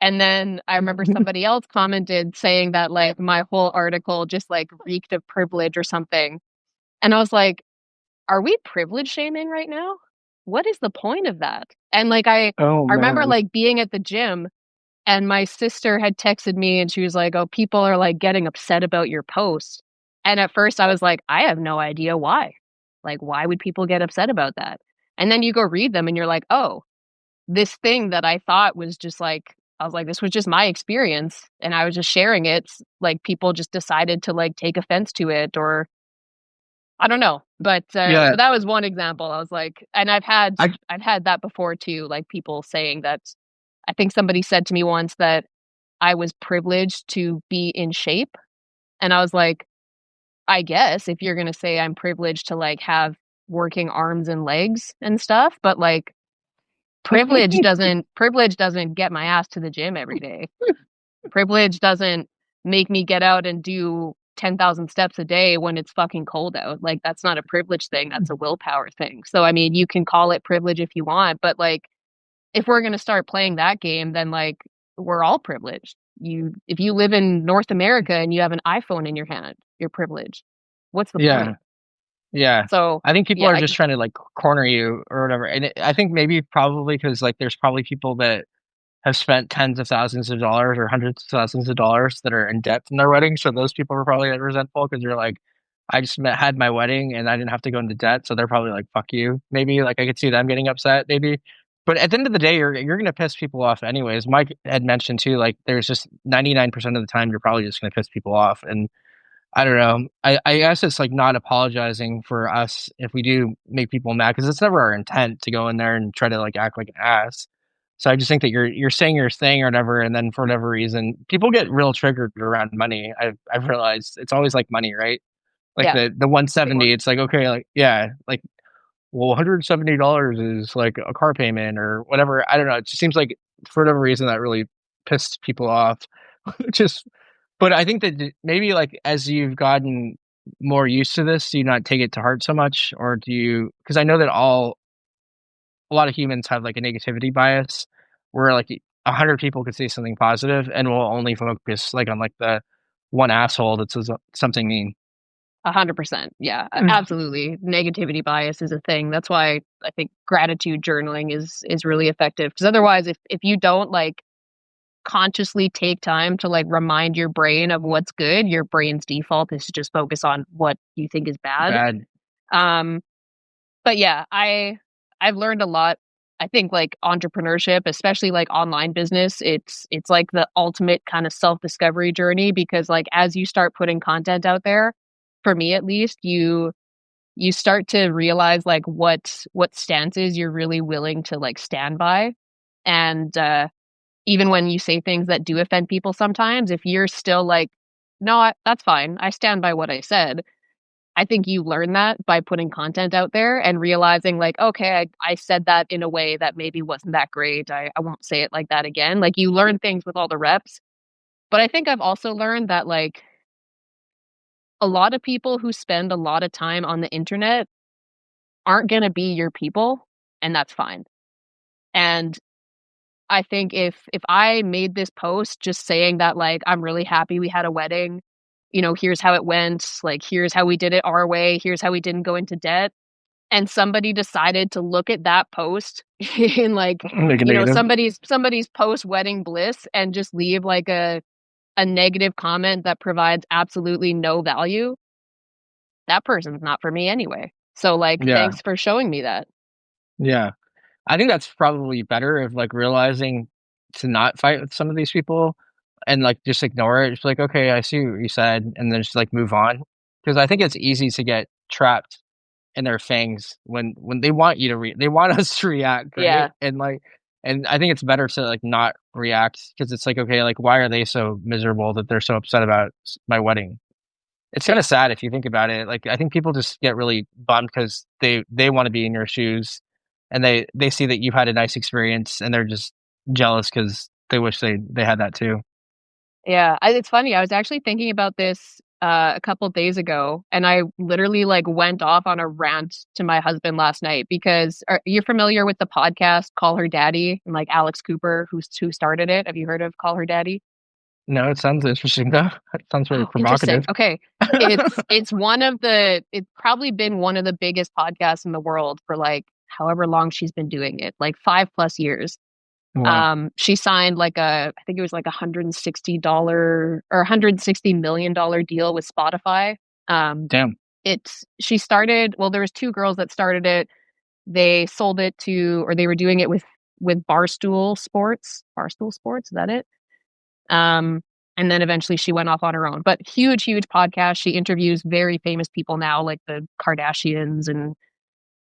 And then I remember somebody else commented saying that like my whole article just like reeked of privilege or something. And I was like, are we privilege shaming right now? What is the point of that? And like Oh I remember man. like being at the gym and my sister had texted me and she was like, "Oh, people are like getting upset about your post." And at first I was like, I have no idea why. Like why would people get upset about that? And then you go read them and you're like, "Oh, this thing that I thought was just like I was like, this was just my experience and I was just sharing it. Like people just decided to like take offense to it or I don't know. Yeah. But that was one example. I was like, and I I've had that before too, like people saying that I think somebody said to me once that I was privileged to be in shape. And I was like, I guess if you're gonna say I'm privileged to like have working arms and legs and stuff, but like privilege doesn't get my ass to the gym every day. Privilege doesn't make me get out and do 10,000 steps a day when it's fucking cold out. Like that's not a privilege thing, that's a willpower thing. So I mean, you can call it privilege if you want, but like if we're going to start playing that game, then like we're all privileged. You if you live in North America and you have an iPhone in your hand, you're privileged. What's the yeah. point? Yeah. So, I think people yeah, are just trying to like corner you or whatever. And I think maybe probably because like there's probably people that have spent tens of thousands of dollars or hundreds of thousands of dollars that are in debt from their wedding. So those people are probably resentful because they're like, I just had my wedding and I didn't have to go into debt. So they're probably like, fuck you. Maybe like I could see them getting upset, maybe. But at the end of the day, you're gonna piss people off anyways. Mike had mentioned too, like there's just 99% of the time you're probably just gonna piss people off. And I don't know. I guess it's like not apologizing for us if we do make people mad because it's never our intent to go in there and try to like act like an ass. So I just think that you're saying your thing or whatever, and then for whatever reason, people get real triggered around money. I've realized it's always like money, right? Like yeah, the big one. 170, it's like okay, like yeah, like well, $170 is like a car payment or whatever. I don't know. It just seems like for whatever reason that really pissed people off. Just but I think that maybe like as you've gotten more used to this, do you not take it to heart so much, or do you? Because I know that a lot of humans have like a negativity bias, where like 100 people could say something positive, and we'll only focus like on like the one asshole that says something mean. 100%. Yeah, Mm. absolutely. Negativity bias is a thing. That's why I think gratitude journaling is really effective because otherwise if you don't like consciously take time to like remind your brain of what's good, your brain's default is to just focus on what you think is bad. Bad. Um but yeah, I've learned a lot. I think like entrepreneurship, especially like online business, it's like the ultimate kind of self-discovery journey because like as you start putting content out there, for me at least, you start to realize like what stances you're really willing to like stand by. And even when you say things that do offend people sometimes, if you're still like, no, that's fine. I stand by what I said I think you learn that by putting content out there and realizing like, okay, I said that in a way that maybe wasn't that great. I won't say it like that again. Like you learn things with all the reps. But I think I've also learned that like a lot of people who spend a lot of time on the internet aren't going to be your people, and that's fine. And I think if I made this post just saying that like I'm really happy we had a wedding, here's how it went, like here's how we did it our way, here's how we didn't go into debt, and somebody decided to look at that post in like, Make it negative. somebody's post wedding bliss and just leave like a negative comment that provides absolutely no value, that person's not for me anyway. So like Yeah, thanks for showing me that. yeah. I think that's probably better of like realizing to not fight with some of these people and like just ignore it. Just like, okay, I see what you said, and then just like move on. Because I think it's easy to get trapped in their fangs when they want you to they want us to react, right? Yeah. And I think it's better to like not react because it's like, okay, like why are they so miserable that they're so upset about my wedding? It's kind of sad if you think about it. Like I think people just get really bummed because they want to be in your shoes, and they see that you had a nice experience, and they're just jealous because they wish they had that too. Yeah, it's funny. I was actually thinking about this a couple days ago, and I literally like went off on a rant to my husband last night because you're familiar with the podcast Call Her Daddy and like Alex Cooper, who started it. Have you heard of Call Her Daddy? No, it sounds interesting though. It sounds very Oh, interesting. provocative. Okay. It's probably been one of the biggest podcasts in the world for like however long she's been doing it, like 5+ years. Wow, She signed like I think it was like $160 or $160 million deal with Spotify. Um, damn, she started, well, there was two girls that started it. They sold it to, or they were doing it with Barstool Sports. Barstool Sports, is that it? Um, and then eventually she went off on her own. But huge, huge podcast. She interviews very famous people now, like the Kardashians and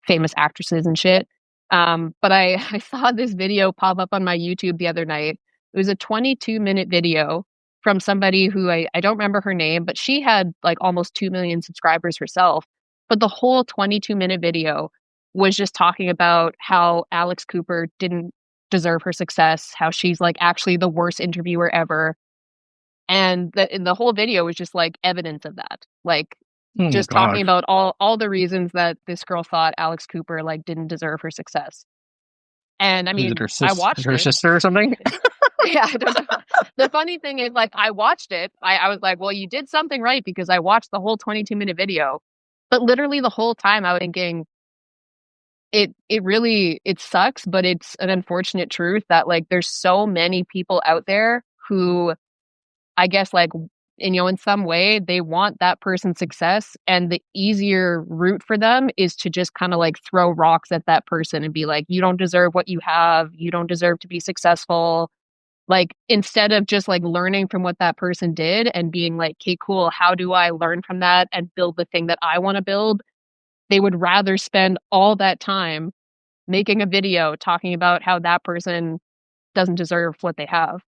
famous actresses and shit. But I saw this video pop up on my YouTube the other night. It was a 22-minute video from somebody who I don't remember her name, but she had like almost 2 million subscribers herself. But the whole 22-minute video was just talking about how Alex Cooper didn't deserve her success, how she's like actually the worst interviewer ever. And the whole video was just like evidence of that. Like oh my just talking gosh, about all the reasons that this girl thought Alex Cooper like didn't deserve her success. And I is it mean, I watched her it. sister or something? Yeah, I don't know. The funny thing is like I watched it. I was like, well, you did something right because I watched the whole 22-minute video. But literally the whole time I was thinking it really it sucks, but it's an unfortunate truth that like there's so many people out there who I guess like in some way they want that person's success, and the easier route for them is to just kind of like throw rocks at that person and be like, you don't deserve what you have, you don't deserve to be successful. Like instead of just like learning from what that person did and being like, okay, cool, how do I learn from that and build the thing that I want to build, they would rather spend all that time making a video talking about how that person doesn't deserve what they have.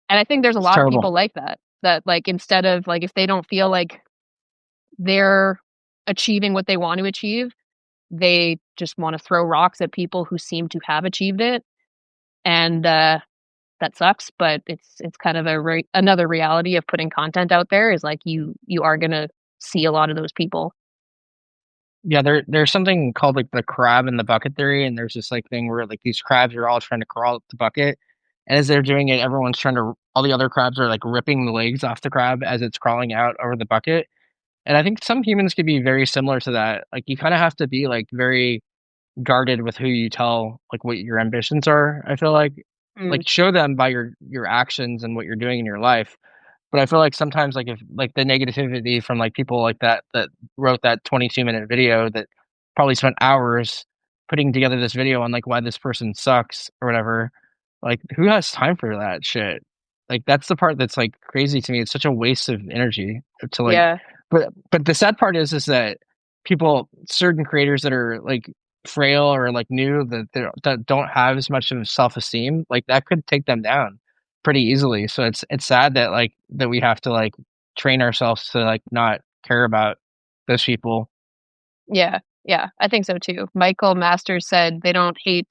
And I think there's a It's lot of terrible. people like that like instead of like if they don't feel like they're achieving what they want to achieve, they just want to throw rocks at people who seem to have achieved it. And that sucks, but it's kind of another reality of putting content out there is like you are going to see a lot of those people. Yeah, there's something called like the crab in the bucket theory, and there's this like thing where like these crabs are all trying to crawl up the bucket, and as they're doing it, everyone's trying to all the other crabs are like ripping the legs off the crab as it's crawling out over the bucket. And I think some humans could be very similar to that. Like you kind of have to be like very guarded with who you tell like what your ambitions are. I feel Mm, like show them by your actions and what you're doing in your life. But I feel like sometimes like if like the negativity from like people like that wrote that 22-minute video that probably spent hours putting together this video on like why this person sucks or whatever, like who has time for that shit? Like that's the part that's like crazy to me. It's such a waste of energy to like yeah. but the sad part is that people certain creators that are like frail or like new that don't have as much of self-esteem, like that could take them down pretty easily. So it's sad that like that we have to like train ourselves to like not care about those people. Yeah, yeah, I think so too. Michael Masters said they don't hate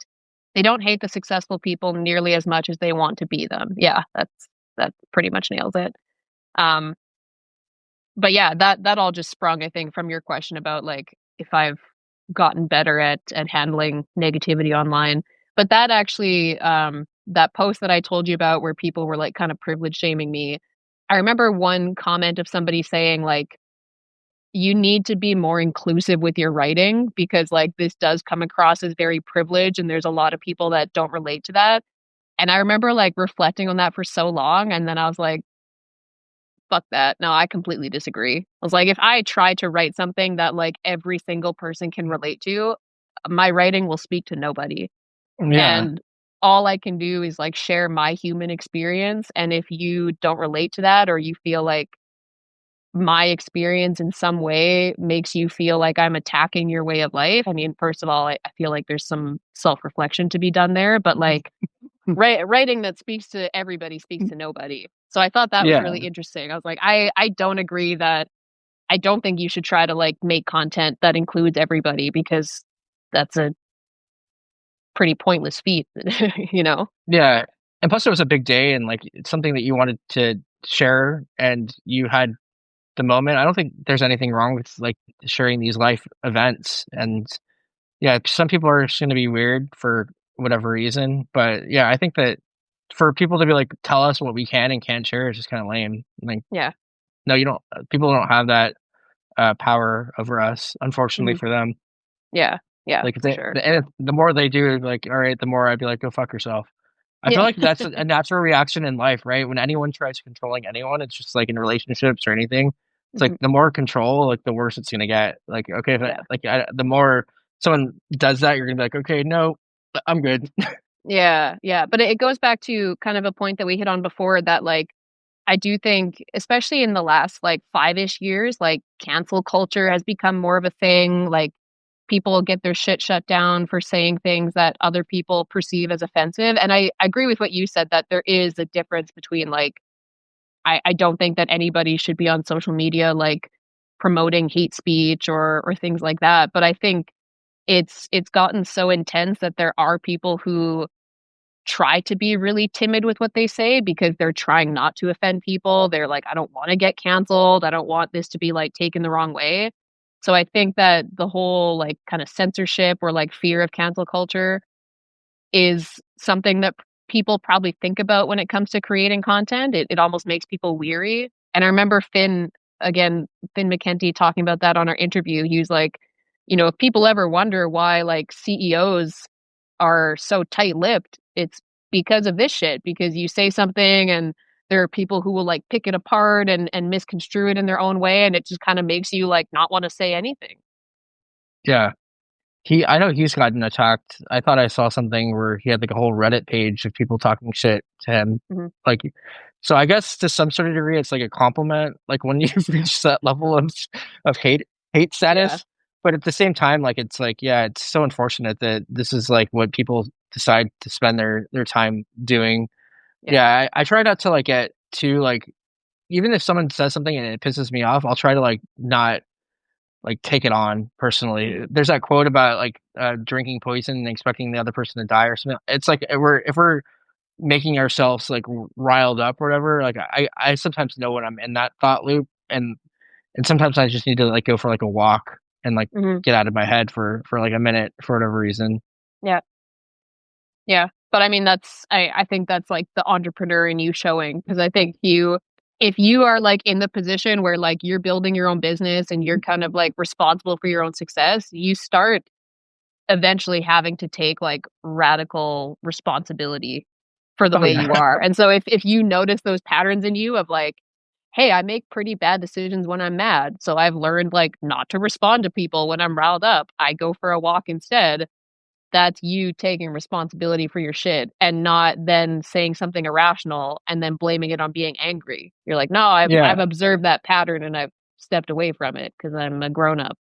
the successful people nearly as much as they want to be them. Yeah, that pretty much nails it. Um, but yeah, that all just sprung, I think, from your question about like if I've gotten better at handling negativity online. But that actually, that post that I told you about where people were like kind of privilege shaming me, I remember one comment of somebody saying like, you need to be more inclusive with your writing because like this does come across as very privileged and there's a lot of people that don't relate to that. And I remember like reflecting on that for so long and then I was like, fuck that. No, I completely disagree. I was like, if I try to write something that like every single person can relate to, my writing will speak to nobody. Yeah, And all I can do is like share my human experience. And if you don't relate to that or you feel like my experience in some way makes you feel like I'm attacking your way of life, I mean, first of all, I feel like there's some self reflection to be done there, but like writing that speaks to everybody speaks to nobody. So I thought that was yeah, really interesting. I was like, I don't agree that I don't think you should try to like make content that includes everybody because that's a pretty pointless feat, you know? yeah. And plus, it was a big day, and like it's something that you wanted to share, and you had the moment. I don't think there's anything wrong with like sharing these life events, and yeah, some people are just going to be weird for whatever reason, but yeah, I think that for people to be like, tell us what we can and can't share is just kind of lame. Like, Yeah. no, you don't. People don't have that power over us, unfortunately Hmm. for them. Yeah. Yeah, Like, if for they, sure. and the more they do, like, all right, the more I'd be like, go fuck yourself. I feel Yeah. like that's a natural reaction in life, right? When anyone tries controlling anyone, it's just like in relationships or anything. It's like Hmm. the more control, like the worse it's gonna get. Like, okay, if I, Yeah. like the more someone does that, you're gonna be like, okay, no, I'm good. Yeah. Yeah. But it goes back to kind of a point that we hit on before that like I do think, especially in the last like 5-ish years, like cancel culture has become more of a thing. Like people get their shit shut down for saying things that other people perceive as offensive. And I agree with what you said that there is a difference between like, I don't think that anybody should be on social media like promoting hate speech or things like that. But I think it's gotten so intense that there are people who try to be really timid with what they say because they're trying not to offend people. They're like, I don't want to get canceled. I don't want this to be like taken the wrong way. So I think that the whole like kind of censorship or like fear of cancel culture is something that people probably think about when it comes to creating content. It almost makes people weary. And I remember again, Finn McKenty talking about that on our interview. He was like, you know, if people ever wonder why like CEOs are so tight-lipped, it's because of this shit, because you say something and there are people who will like pick it apart and misconstrue it in their own way and it just kind of makes you like not want to say anything. Yeah, I know he's gotten attacked. I thought I saw something where he had like a whole Reddit page of people talking shit to him. Mhm. Like, so I guess to some sort of degree, it's like a compliment. Like when you reach that level of hate Yeah. status. But at the same time, like it's like, yeah, it's so unfortunate that this is like what people decide to spend their time doing. Yeah. Yeah, I try not to like get too like, even if someone says something and it pisses me off, I'll try to like not like take it on personally. Mhm. There's that quote about like drinking poison and expecting the other person to die or something. It's like if we're making ourselves like riled up or whatever. Like I sometimes know when I'm in that thought loop, and sometimes I just need to like go for like a walk and like Mhm. get out of my head for like a minute for whatever reason. Yeah. Yeah. But I mean I think that's like the entrepreneur in you showing because I think you if you are like in the position where like you're building your own business and you're kind of like responsible for your own success, you start eventually having to take like radical responsibility for the Oh way you yeah, are. And so if you notice those patterns in you of like, hey, I make pretty bad decisions when I'm mad. So I've learned like not to respond to people when I'm riled up. I go for a walk instead. That's you taking responsibility for your shit and not then saying something irrational and then blaming it on being angry. You're like, no, I've yeah. observed that pattern and I've stepped away from it because I'm a grown up.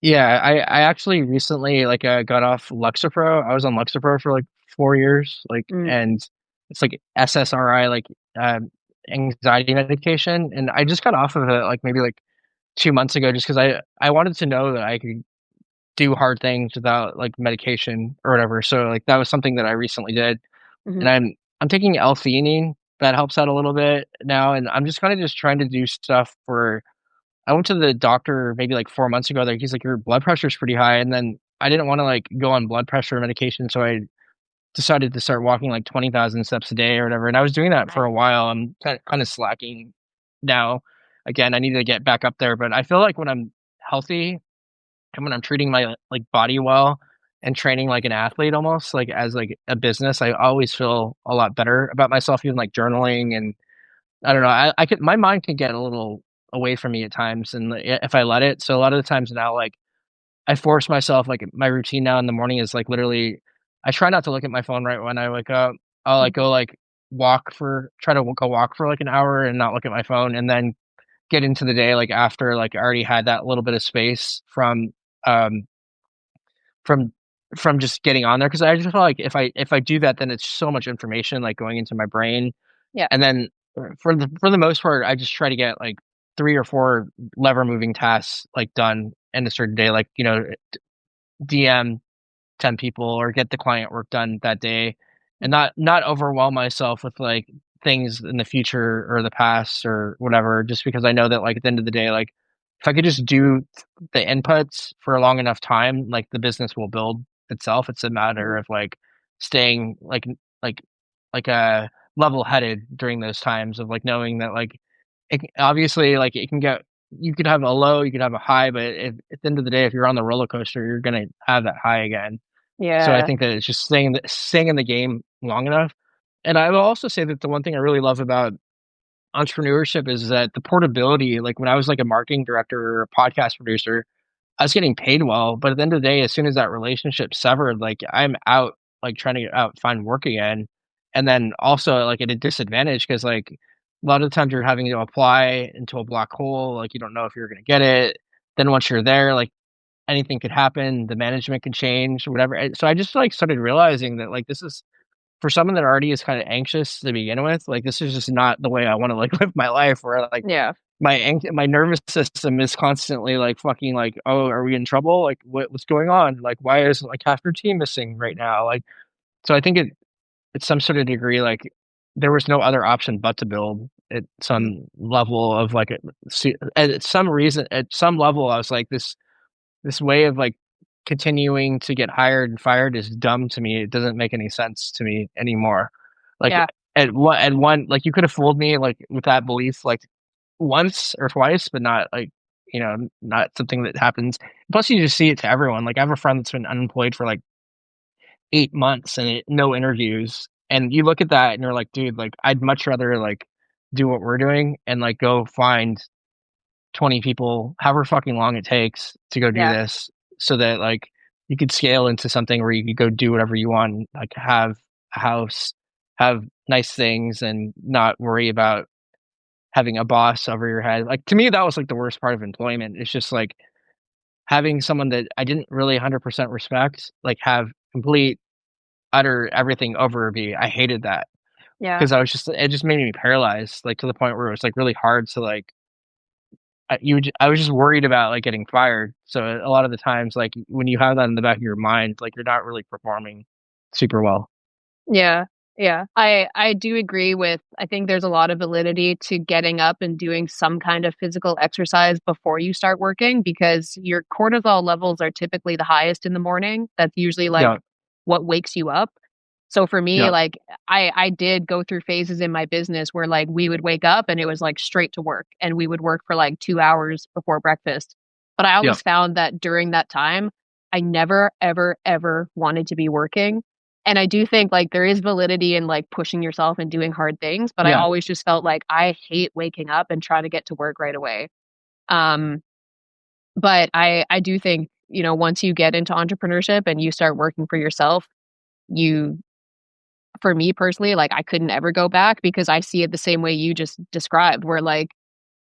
Yeah, I actually recently like got off Lexapro. I was on Lexapro for like 4 years, like, Mm, and it's like SSRI, like anxiety medication, and I just got off of it like maybe like 2 months ago, just because I wanted to know that I could do hard things without like medication or whatever. So like that was something that I recently did, Hmm. and I'm taking L-theanine. That helps out a little bit now, and I'm just kind of just trying to do stuff for. I went to the doctor maybe like 4 months ago. Like he's like, your blood pressure is pretty high, and then I didn't want to like go on blood pressure medication, so I decided to start walking like 20,000 steps a day or whatever. And I was doing that for Nice. a while. I'm kind of slacking now. Again, I need to get back up there, but I feel like when I'm healthy and when I'm treating my like body well and training like an athlete almost like as like a business, I always feel a lot better about myself, even like journaling. And I don't know, I could, my mind can get a little away from me at times, and if I let it. So a lot of the times now, like I force myself, like my routine now in the morning is like literally, I try not to look at my phone right when I wake up. I'll like go like try to go walk for like an hour and not look at my phone, and then get into the day like after like I already had that little bit of space um from just getting on there, because I just feel like if I do that, then it's so much information like going into my brain. Yeah. And then for the most part, I just try to get like 3 or 4 lever moving tasks like done in a certain day, like DM 10 people or get the client work done that day, and not overwhelm myself with like things in the future or the past or whatever, just because I know that like at the end of the day, like if I could just do the inputs for a long enough time, like the business will build itself. It's a matter Mhm. of like staying like like level headed during those times of like knowing that like obviously like it can get, you could have a low, you could have a high, but if, at the end of the day, if you're on the roller coaster, you're gonna have that high again. So I Yeah. think that it's just staying in the game long enough. And I will also say that the one thing I really love about entrepreneurship is that the portability. Like when I was like a marketing director or a podcast producer, I was getting paid well, but at the end of the day, as soon as that relationship severed, like I'm out, like trying to get out, find work again. And then also like at a disadvantage because like a lot of the times you're having to apply into a black hole, like you don't know if you're gonna get it. Then once you're there, like anything could happen, the management can change, whatever. And so I just like started realizing that like this is for someone that already is kind of anxious to begin with, like this is just not the way I want to like live my life. Where like Yeah. my nervous system is constantly like fucking like, oh, are we in trouble? Like what's going on? Like why is like half your team missing right now? Like so I think it's some sort of degree like there was no other option but to build at Mhm. some level of like at some reason at some level I was like this way of like continuing to get hired and fired is dumb to me. It doesn't make any sense to me anymore. Like Yeah. at one, like you could have fooled me like with that belief like once or twice, but not like, not something that happens. Plus you just see it to everyone. Like I have a friend that's been unemployed for like 8 months and no interviews. And you look at that and you're like, dude, like I'd much rather like do what we're doing and like go find 20 people, however fucking long it takes to go do Yeah. this, so that like you could scale into something where you could go do whatever you want, like have a house, have nice things, and not worry about having a boss over your head. Like to me, that was like the worst part of employment. It's just like having someone that I didn't really 100% respect, like have complete, utter everything over me. I hated that Yeah. because it just made me paralyzed, like to the point where it was like really hard to like I was just worried about like getting fired. So a lot of the times, like when you have that in the back of your mind, like you're not really performing super well. Yeah. Yeah. I do agree with, I think there's a lot of validity to getting up and doing some kind of physical exercise before you start working because your cortisol levels are typically the highest in the morning. That's usually like Yeah, what wakes you up. So for me, yeah, like I did go through phases in my business where like we would wake up and it was like straight to work and we would work for like 2 hours before breakfast. But I yeah, always found that during that time, I never ever ever wanted to be working. And I do think like there is validity in like pushing yourself and doing hard things, but I yeah, always just felt like I hate waking up and trying to get to work right away. Um but I do think, once you get into entrepreneurship and you start working for yourself, you for me personally, like, I couldn't ever go back because I see it the same way you just described, where, like,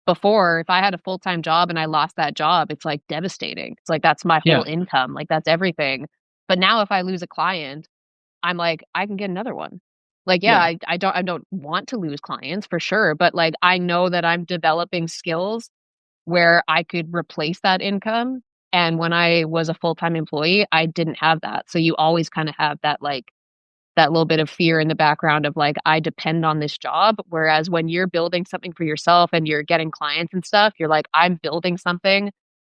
before, if I had a full-time job and I lost that job, it's, like, devastating. It's like, that's my whole yeah, income, like, that's everything. But now if I lose a client, I'm like, I can get another one. Like, yeah, yeah, I don't want to lose clients for sure, but, like, I know that I'm developing skills where I could replace that income. And when I was a full-time employee, I didn't have that. So you always kind of have that like that little bit of fear in the background of like, I depend on this job. Whereas when you're building something for yourself and you're getting clients and stuff, you're like, I'm building something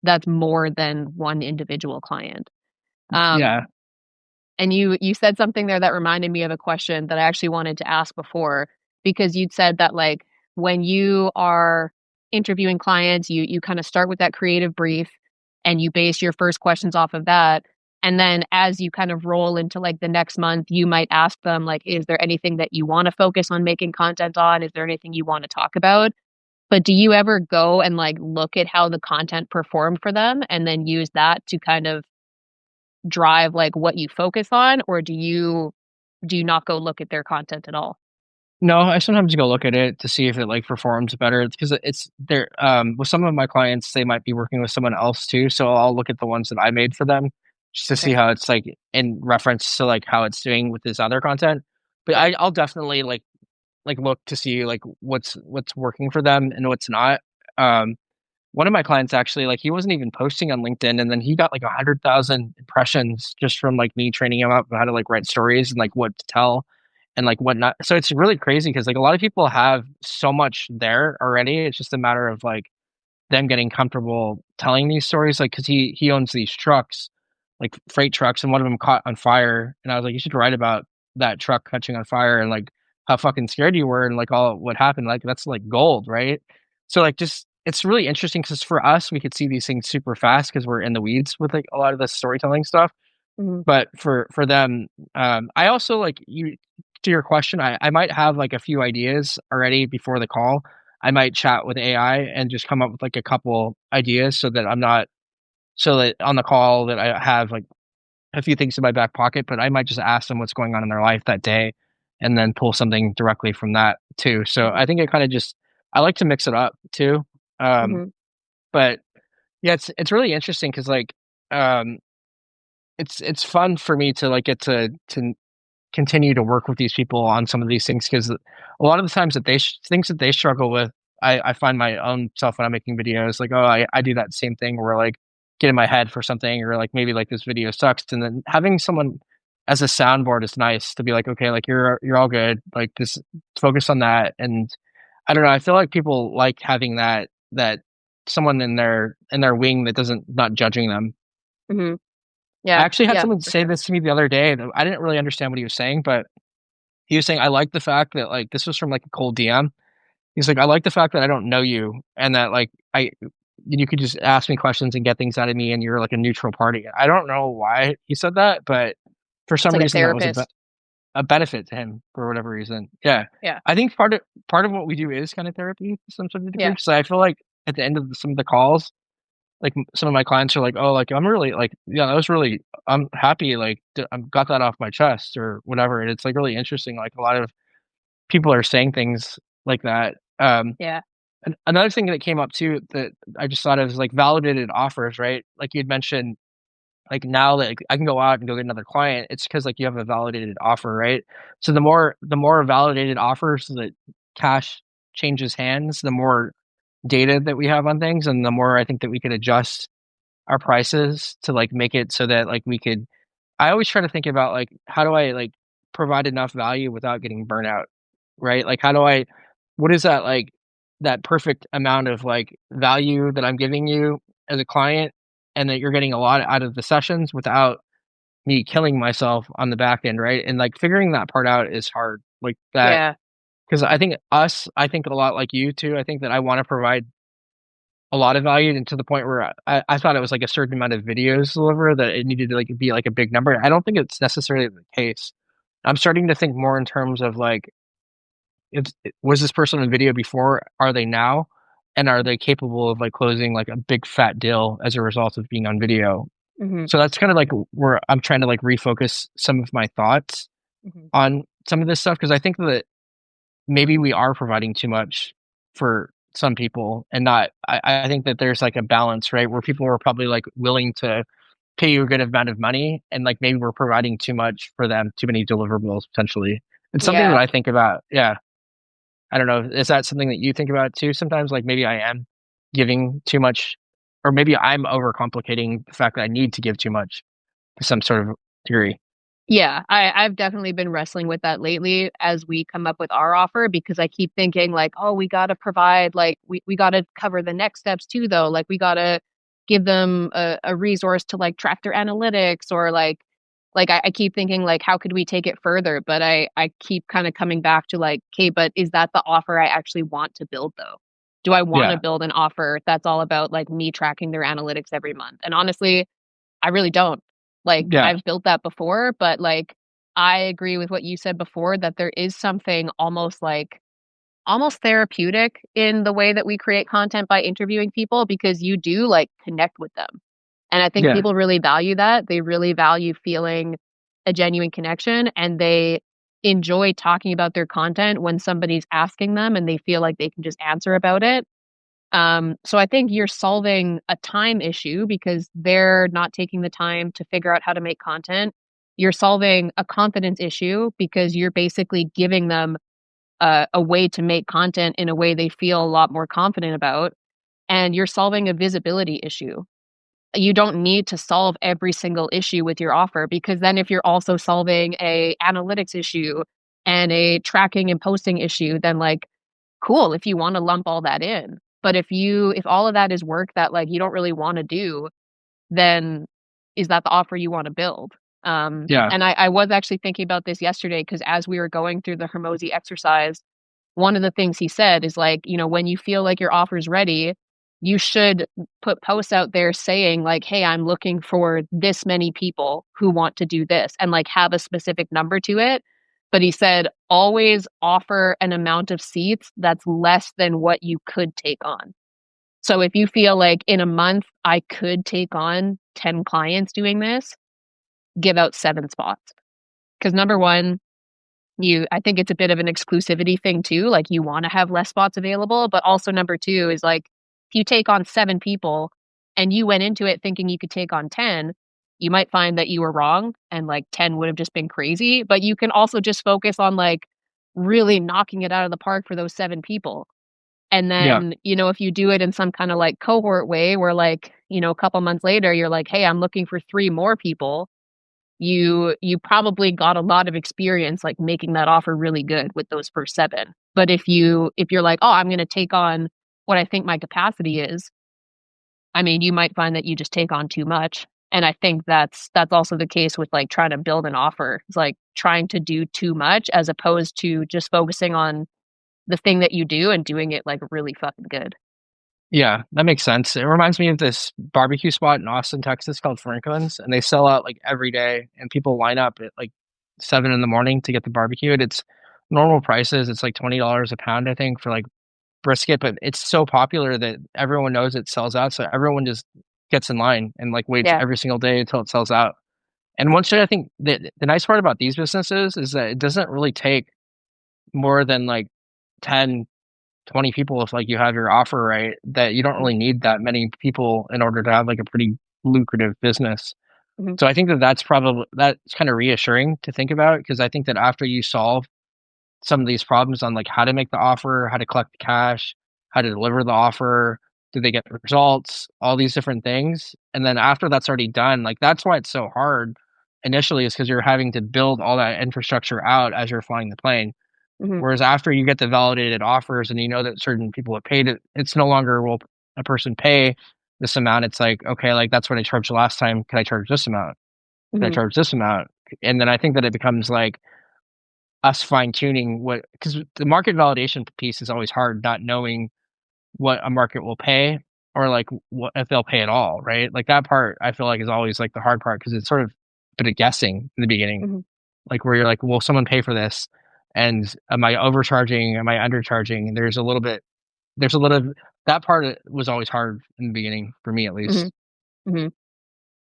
that's more than one individual client. Um, Yeah. and you said something there that reminded me of a question that I actually wanted to ask before, because you'd said that like when you are interviewing clients, you kind of start with that creative brief and you base your first questions off of that. And then as you kind of roll into like the next month, you might ask them like, is there anything that you want to focus on making content on? Is there anything you want to talk about? But do you ever go and like look at how the content performed for them and then use that to kind of drive like what you focus on, or do you not go look at their content at all? No, I sometimes go look at it to see if it like performs better because it's there. With some of my clients, they might be working with someone else too, so I'll look at the ones that I made for them just to see Okay. how it's like in reference to like how it's doing with this other content. But Yeah. I'll definitely like look to see like what's working for them and what's not. Um, One of my clients actually, like he wasn't even posting on LinkedIn, and then he got like 100,000 impressions just from like me training him up on how to like write stories and like what to tell and like what not. So it's really crazy because like a lot of people have so much there already. It's just a matter of like them getting comfortable telling these stories. Like because he owns these trucks, like freight trucks, and one of them caught on fire. And I was like, you should write about that truck catching on fire and like how fucking scared you were and like all what happened. Like that's like gold, right? So like just it's really interesting because for us we could see these things super fast because we're in the weeds with like a lot of the storytelling stuff. Hmm. But for them, I also like you to your question. I might have like a few ideas already before the call. I might chat with AI and just come up with like a couple ideas so that I'm not so that on the call that I have like a few things in my back pocket, but I might just ask them what's going on in their life that day and then pull something directly from that too. So Hmm. I think it kind of just I like to mix it up too. Um, Hmm. but yeah, it's really interesting because like um, it's fun for me to like get to continue to work with these people on some of these things because a lot of the times that things that they struggle with, I find my own self when I'm making videos like, oh, I do that same thing where like get in my head for something or like maybe like this video sucks. And then having someone as a soundboard is nice to be like, okay, like you're all good. Like just focus on that. And I don't know, I feel like people like having that someone in their wing that doesn't not judging them. Hmm. I Yeah. actually had Yeah, someone for say sure. this to me the other day. I didn't really understand what he was saying, but he was saying, I like the fact that like this was from like a cold DM. He's like, I like the fact that I don't know you and that like you could just ask me questions and get things out of me and you're like a neutral party. I don't know why he said that, but for It's some like a reason that was therapist. a benefit to him for whatever reason. Yeah. Yeah. I think part of what we do is kind of therapy to some sort of degree. Yeah. So I feel like at the end of some of the calls, like some of my clients are like, "Oh, like I'm really like, yeah, that was really, I'm happy, like I got that off my chest or whatever." And it's like really interesting. Like a lot of people are saying things like that. Yeah. Another thing that came up too that I just thought of is like validated offers, right? Like you'd mentioned, like now that like, I can go out and go get another client, it's because like you have a validated offer, right? So the more validated offers that cash changes hands, the more data that we have on things, and the more I think that we could adjust our prices to like make it so that like we could I always try to think about like how do I like provide enough value without getting burnout, right? Like how do I what is that like that perfect amount of like value that I'm giving you as a client and that you're getting a lot out of the sessions without me killing myself on the back end, right? And like figuring that part out is hard. Like that Yeah. because I think a lot like you too. I think that I want to provide a lot of value and to the point where I thought it was like a certain amount of videos delivered that it needed to like be like a big number. I don't think it's necessarily the case. I'm starting to think more in terms of like, if was this person on video before? Are they now? And are they capable of like closing like a big fat deal as a result of being on video? Hmm. So that's kind of like where I'm trying to like refocus some of my thoughts Hmm. on some of this stuff because I think that maybe we are providing too much for some people and not I think that there's like a balance, right? Where people are probably like willing to pay you a good amount of money and like maybe we're providing too much for them, too many deliverables potentially. It's something that Yeah. I think about. Yeah. I don't know. Is that something that you think about too sometimes? Like maybe I am. giving too much, or maybe I'm overcomplicating the fact that I need to give too much to some sort of degree. Yeah, I've definitely been wrestling with that lately as we come up with our offer because I keep thinking like, oh, we got to provide like we got to cover the next steps too though. Like we got to give them a resource to like track their analytics or like I keep thinking like how could we take it further? But I keep kind of coming back to like, okay, but is that the offer I actually want to build though? Do I want to Yeah, build an offer that's all about like me tracking their analytics every month? And honestly, I really don't. Like, yeah, I've built that before, but, like, I agree with what you said before that there is something almost, like almost therapeutic in the way that we create content by interviewing people because you do, like, connect with them. And I think yeah, people really value that. They really value feeling a genuine connection, and they enjoy talking about their content when somebody's asking them and they feel like they can just answer about it. So I think you're solving a time issue because they're not taking the time to figure out how to make content. You're solving a confidence issue because you're basically giving them a way to make content in a way they feel a lot more confident about. And you're solving a visibility issue. You don't need to solve every single issue with your offer because then if you're also solving a analytics issue and a tracking and posting issue, then like cool if you want to lump all that in. But if all of that is work that like you don't really want to do, then is that the offer you want to build? yeah, And I was actually thinking about this yesterday because as we were going through the Hermosi exercise, one of the things he said is like, you know, when you feel like your offer's ready, you should put posts out there saying like, hey, I'm looking for this many people who want to do this and like have a specific number to it. But he said, always offer an amount of seats that's less than what you could take on. So if you feel like in a month I could take on 10 clients doing this, give out 7 spots. Because number one, I think it's a bit of an exclusivity thing too, like, you wanna have less spots available, but also number 2 is, like, if you take on 7 people and you went into it thinking you could take on 10, you might find that you were wrong and, like, 10 would have just been crazy, but you can also just focus on, like, really knocking it out of the park for those 7 people, and yeah, then, you know, if you do it in some kinda, like, cohort way where, like, you know, a couple months later, you're like, "Hey, I'm looking for 3 more people," you probably got a lot of experience, like, making that offer really good with those first 7. But if you're like, "Oh, I'm gonna take on what I think my capacity is," I mean, you might find that you just take on too much, and I think that's also the case with, like, trying to build an offer. It's like trying to do too much as opposed to just focusing on the thing that you do and doing it, like, really fucking good. yeah. That makes sense. It reminds me of this barbecue spot in Austin, Texas called Franklin's, and they sell out like every day, and people line up at like 7 in the morning to get the barbecue. And it's normal prices. It's like $20 a pound, I think, for like brisket, but it's so popular that everyone knows it sells out. So everyone just gets in line and like waits Yeah. every single day until it sells out. And once I think the nice part about these businesses is that it doesn't really take more than like 10, 20 people if like you have your offer right, that you don't Mhm, really need that many people in order to have like a pretty lucrative business. mhm, So I think that that's kind of reassuring to think about because I think that after you solve some of these problems on like how to make the offer, how to collect the cash, how to deliver the offer, do they get results, all these different things. And then after that's already done, like that's why it's so hard initially is because you're having to build all that infrastructure out as you're flying the plane. mhm, Whereas after you get the validated offers and you know that certain people have paid it, it's no longer will a person pay this amount. It's like, okay, like that's what I charged last time. Can I charge this amount? Can I mhm, charge this amount? And then I think that it becomes like us fine tuning what because the market validation piece is always hard, not knowing what a market will pay or like what if they'll pay at all, right? Like that part I feel like is always like the hard part because it's sort of a bit of guessing in the beginning, mhm, like where you're like, will someone pay for this? And am I overcharging? Am I undercharging? And there's a little that part was always hard in the beginning for me at mhm, least. mhm.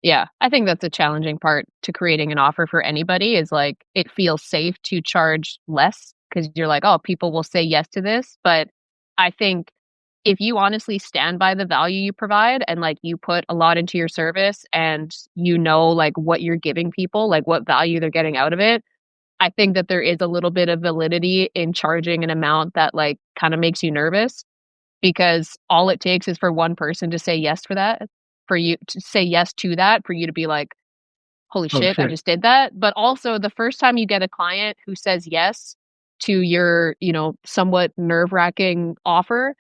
Yeah, I think that's a challenging part to creating an offer for anybody is like it feels safe to charge less because you're like, oh, people will say yes to this. But I think if you honestly stand by the value you provide and like you put a lot into your service and you know like what you're giving people, like what value they're getting out of it, I think that there is a little bit of validity in charging an amount that like kind of makes you nervous. because all it takes is for one person to say yes for that, for you to say yes to that, for you to be like, holy Oh shit, I shit. just did that. But also the first time you get a client who says yes to your, somewhat nerve-wracking offer,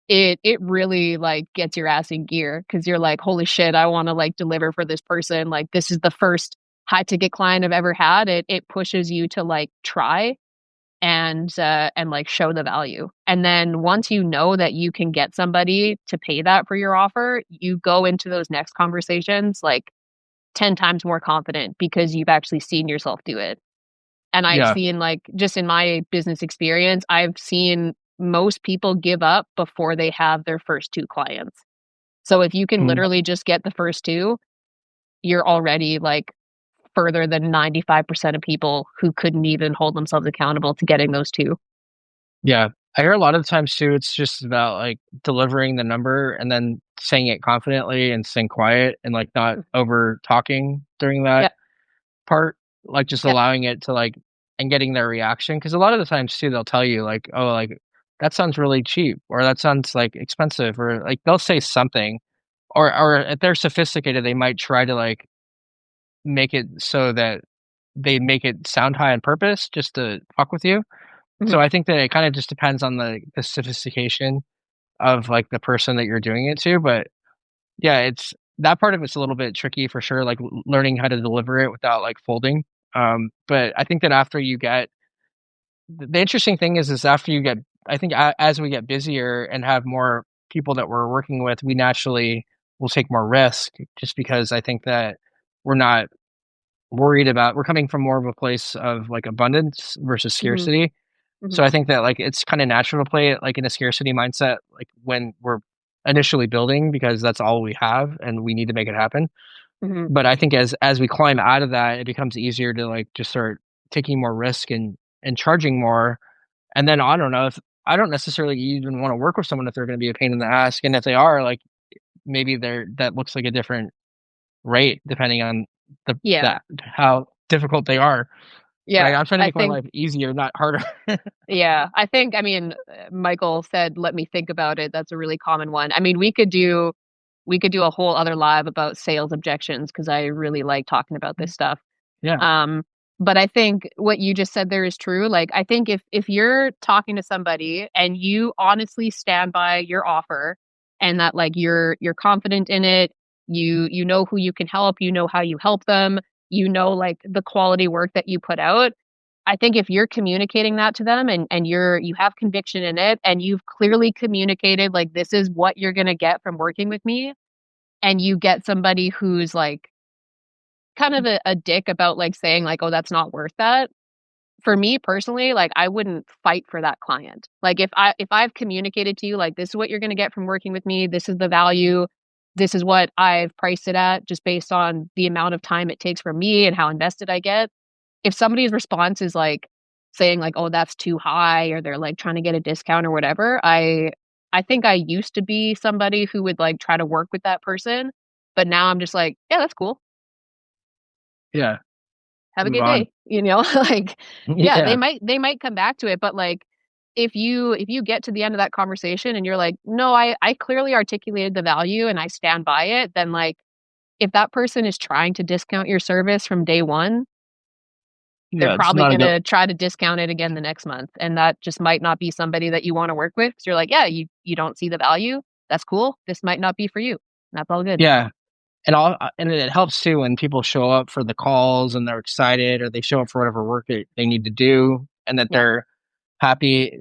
it really like gets your ass in gear because you're like, holy shit, I want to like deliver for this person. Like this is the first high ticket client I've ever had. It pushes you to like try and like show the value. And then once you know that you can get somebody to pay that for your offer, you go into those next conversations like 10 times more confident because you've actually seen yourself do it. And I've Yeah. seen like just in my business experience, I've seen most people give up before they have their first two clients. So if you can Mm. literally just get the first two, you're already like further than 95% of people who couldn't even hold themselves accountable to getting those two. Yeah. I hear a lot of times too, it's just about like delivering the number and then saying it confidently and staying quiet and like not over talking during that Yep. part, like just Yep. allowing it to like and getting their reaction. Cause a lot of the times too, they'll tell you like, oh, like that sounds really cheap or that sounds like expensive or like they'll say something or if they're sophisticated, they might try to like make it so that they make it sound high on purpose just to fuck with you. Mhm. So I think that it kind of just depends on the sophistication of like the person that you're doing it to. But yeah, it's that part of it's a little bit tricky for sure, like learning how to deliver it without like folding. But I think that after you get the interesting thing is after you get, I think as we get busier and have more people that we're working with, we naturally will take more risk just because I think that we're not worried about, we're coming from more of a place of like abundance versus Mhm. scarcity. So Mhm. I think that like it's kind of natural to play it like in a scarcity mindset, like when we're initially building because that's all we have and we need to make it happen. Mhm. But I think as we climb out of that, it becomes easier to like just start taking more risk and charging more. And then I don't know if I don't necessarily even want to work with someone if they're going to be a pain in the ass, and if they are, like maybe they're that looks like a different rate depending on Yeah. that how difficult they are. Right? Yeah. I'm trying to I make my think life easier, not harder. Yeah, I mean, Michael said, "Let me think about it." That's a really common one. I mean, we could do a whole other live about sales objections because I really like talking about this stuff. Yeah. Um, but I think what you just said there is true. Like, I think if you're talking to somebody and you honestly stand by your offer and that like you're confident in it, you know who you can help, you know how you help them, you know like the quality work that you put out. I think if you're communicating that to them and you have conviction in it and you've clearly communicated like this is what you're going to get from working with me and you get somebody who's like kind of a dick about like saying like, oh, that's not worth that. For me personally, like I wouldn't fight for that client. Like if I've communicated to you like this is what you're going to get from working with me, this is the value, this is what I've priced it at just based on the amount of time it takes for me and how invested I get. If somebody's response is like saying like, oh, that's too high or they're like trying to get a discount or whatever, I think I used to be somebody who would like try to work with that person, but now I'm just like, yeah, that's cool. Yeah. Have a Move good on. day. Like, yeah, Yeah. they might come back to it, but like if you get to the end of that conversation and you're like, no, I clearly articulated the value and I stand by it, then like if that person is trying to discount your service from day one, they're Yeah, it's probably not a going good to try to discount it again the next month. And that just might not be somebody that you want to work with. So you're like, yeah, you don't see the value. That's cool. This might not be for you. That's all good. yeah. And it helps too when people show up for the calls and they're excited or they show up for whatever work they need to do and that Yeah. they're happy.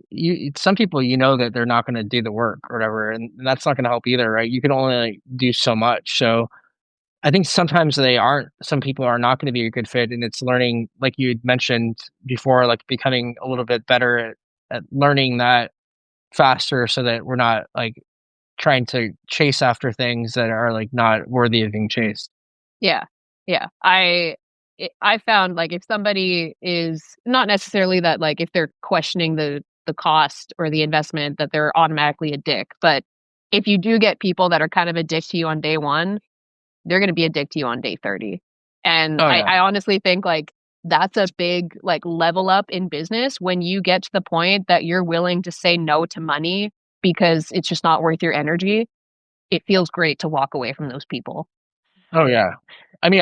Some people that they're not going to do the work or whatever, and that's not going to help either, right? You can only like, do so much. So I think sometimes they aren't. Some people are not going to be a good fit, and it's learning, like you had mentioned before, like becoming a little bit better at learning that faster, so that we're not like trying to chase after things that are like not worthy of being chased. Yeah. Yeah. I found like if somebody is not necessarily that like if they're questioning the cost or the investment that they're automatically a dick, but if you do get people that are kind of a dick to you on day one, they're going to be a dick to you on day 30. And Oh yeah, I honestly think like that's a big like level up in business when you get to the point that you're willing to say no to money because it's just not worth your energy, it feels great to walk away from those people. Oh yeah. I mean,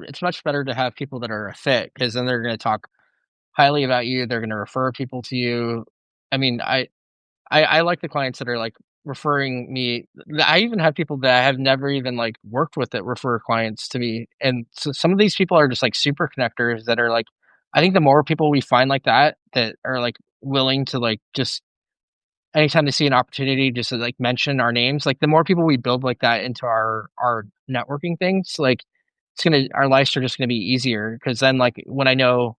it's much better to have people that are a fit because then they're going to talk highly about you. They're going to refer people to you. I mean, I like the clients that are like referring me. I even have people that I have never even like worked with that refer clients to me. And so some of these people are just like super connectors that are like, I think the more people we find like that, that are like willing to like just anytime they see an opportunity just to like mention our names, like the more people we build like that into our networking things, like our lives are just gonna be easier because then like when I know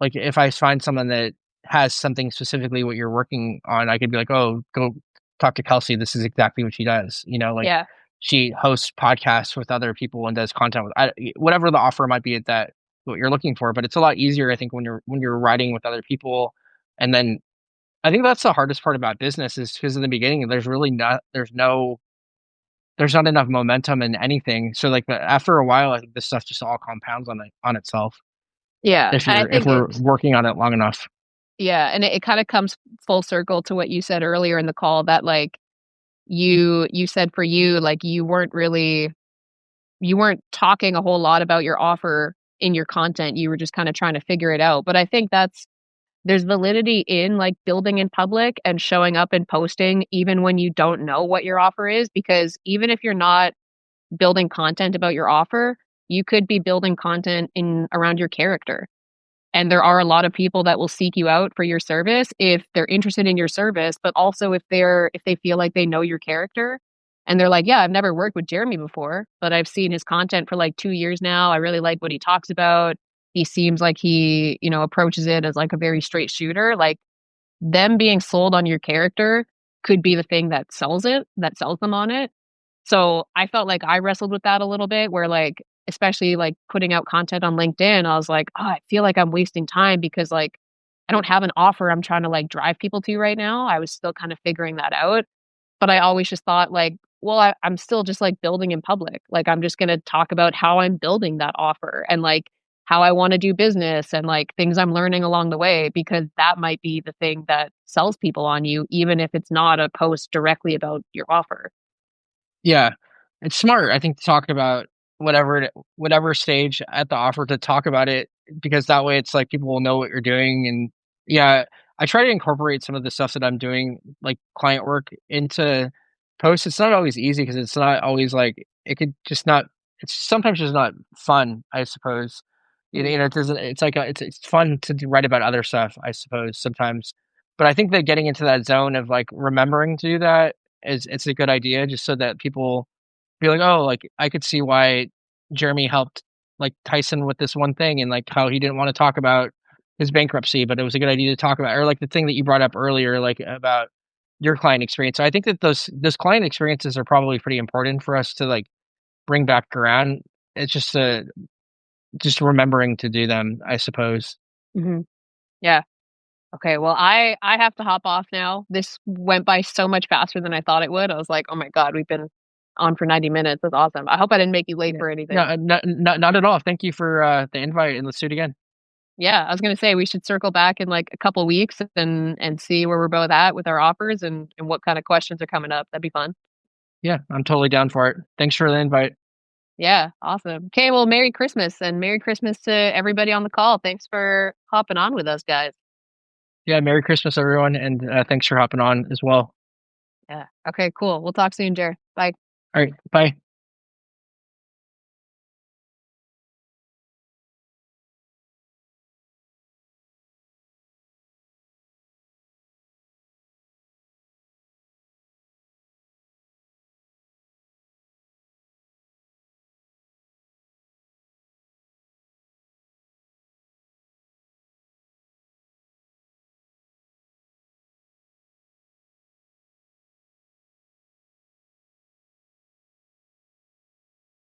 like if I find someone that has something specifically what you're working on, I could be like, oh, go talk to Kelsey. This is exactly what she does. You know, like Yeah. she hosts podcasts with other people and does content with whatever the offer might be at that what you're looking for. But it's a lot easier, I think, when you're writing with other people, and then I think that's the hardest part about business is because in the beginning there's not enough momentum in anything. So like after a while, I think this stuff just all compounds on itself Yeah. And I if think we're it, working on it long enough. yeah. And it kind of comes full circle to what you said earlier in the call that like you said for you, like you weren't talking a whole lot about your offer in your content. You were just kind of trying to figure it out. But I think there's validity in like building in public and showing up and posting even when you don't know what your offer is, because even if you're not building content about your offer, you could be building content in around your character. And there are a lot of people that will seek you out for your service if they're interested in your service, but also if they feel like they know your character and they're like, yeah, I've never worked with Jeremy before, but I've seen his content for like 2 years now. I really like what he talks about. He seems like he, approaches it as like a very straight shooter. Like them being sold on your character could be the thing that sells them on it. So I felt like I wrestled with that a little bit where like, especially like putting out content on LinkedIn, I was like, oh, I feel like I'm wasting time because like I don't have an offer I'm trying to like drive people to right now. I was still kind of figuring that out. But I always just thought like, well, I'm still just like building in public. Like I'm just gonna talk about how I'm building that offer and like how I want to do business and like things I'm learning along the way, because that might be the thing that sells people on you, even if it's not a post directly about your offer. Yeah, it's smart, I think, to talk about whatever stage at the offer to talk about it because that way it's like people will know what you're doing. And yeah, I try to incorporate some of the stuff that I'm doing, like client work, into posts. It's not always easy because it's not always like it could just not. It's sometimes just not fun, I suppose. Mhm. It doesn't. It's like it's fun to write about other stuff, I suppose sometimes. But I think that getting into that zone of like remembering to do that is it's a good idea just so that people be like, "Oh, like, I could see why Jeremy helped, like, Tyson with this one thing and, like, how he didn't wanna talk about his bankruptcy, but it was a good idea to talk about," or, like, the thing that you brought up earlier, like, about your client experience. So I think that those client experiences are probably pretty important for us to, like, bring back around. It's just remembering to do them, I suppose. Mhm. Yeah. Okay, well, I have to hop off now. This went by so much faster than I thought it would. I was like, "Oh my god, we've been on for 90 minutes. That's awesome." I hope I didn't make you late Yeah. for anything. No, not at all. Thank you for, the invite, and let's do it again. Yeah, I was gonna say we should circle back in like a couple weeks and see where we're both at with our offers and what kind of questions are coming up. That'd be fun. Yeah, I'm totally down for it. Thanks for the invite. Yeah, awesome. Okay, well, Merry Christmas and Merry Christmas to everybody on the call. Thanks for hopping on with us, guys. Yeah, Merry Christmas, everyone, and, thanks for hopping on as well. Yeah. Okay, cool. We'll talk soon, Jer. Bye. Alright, bye.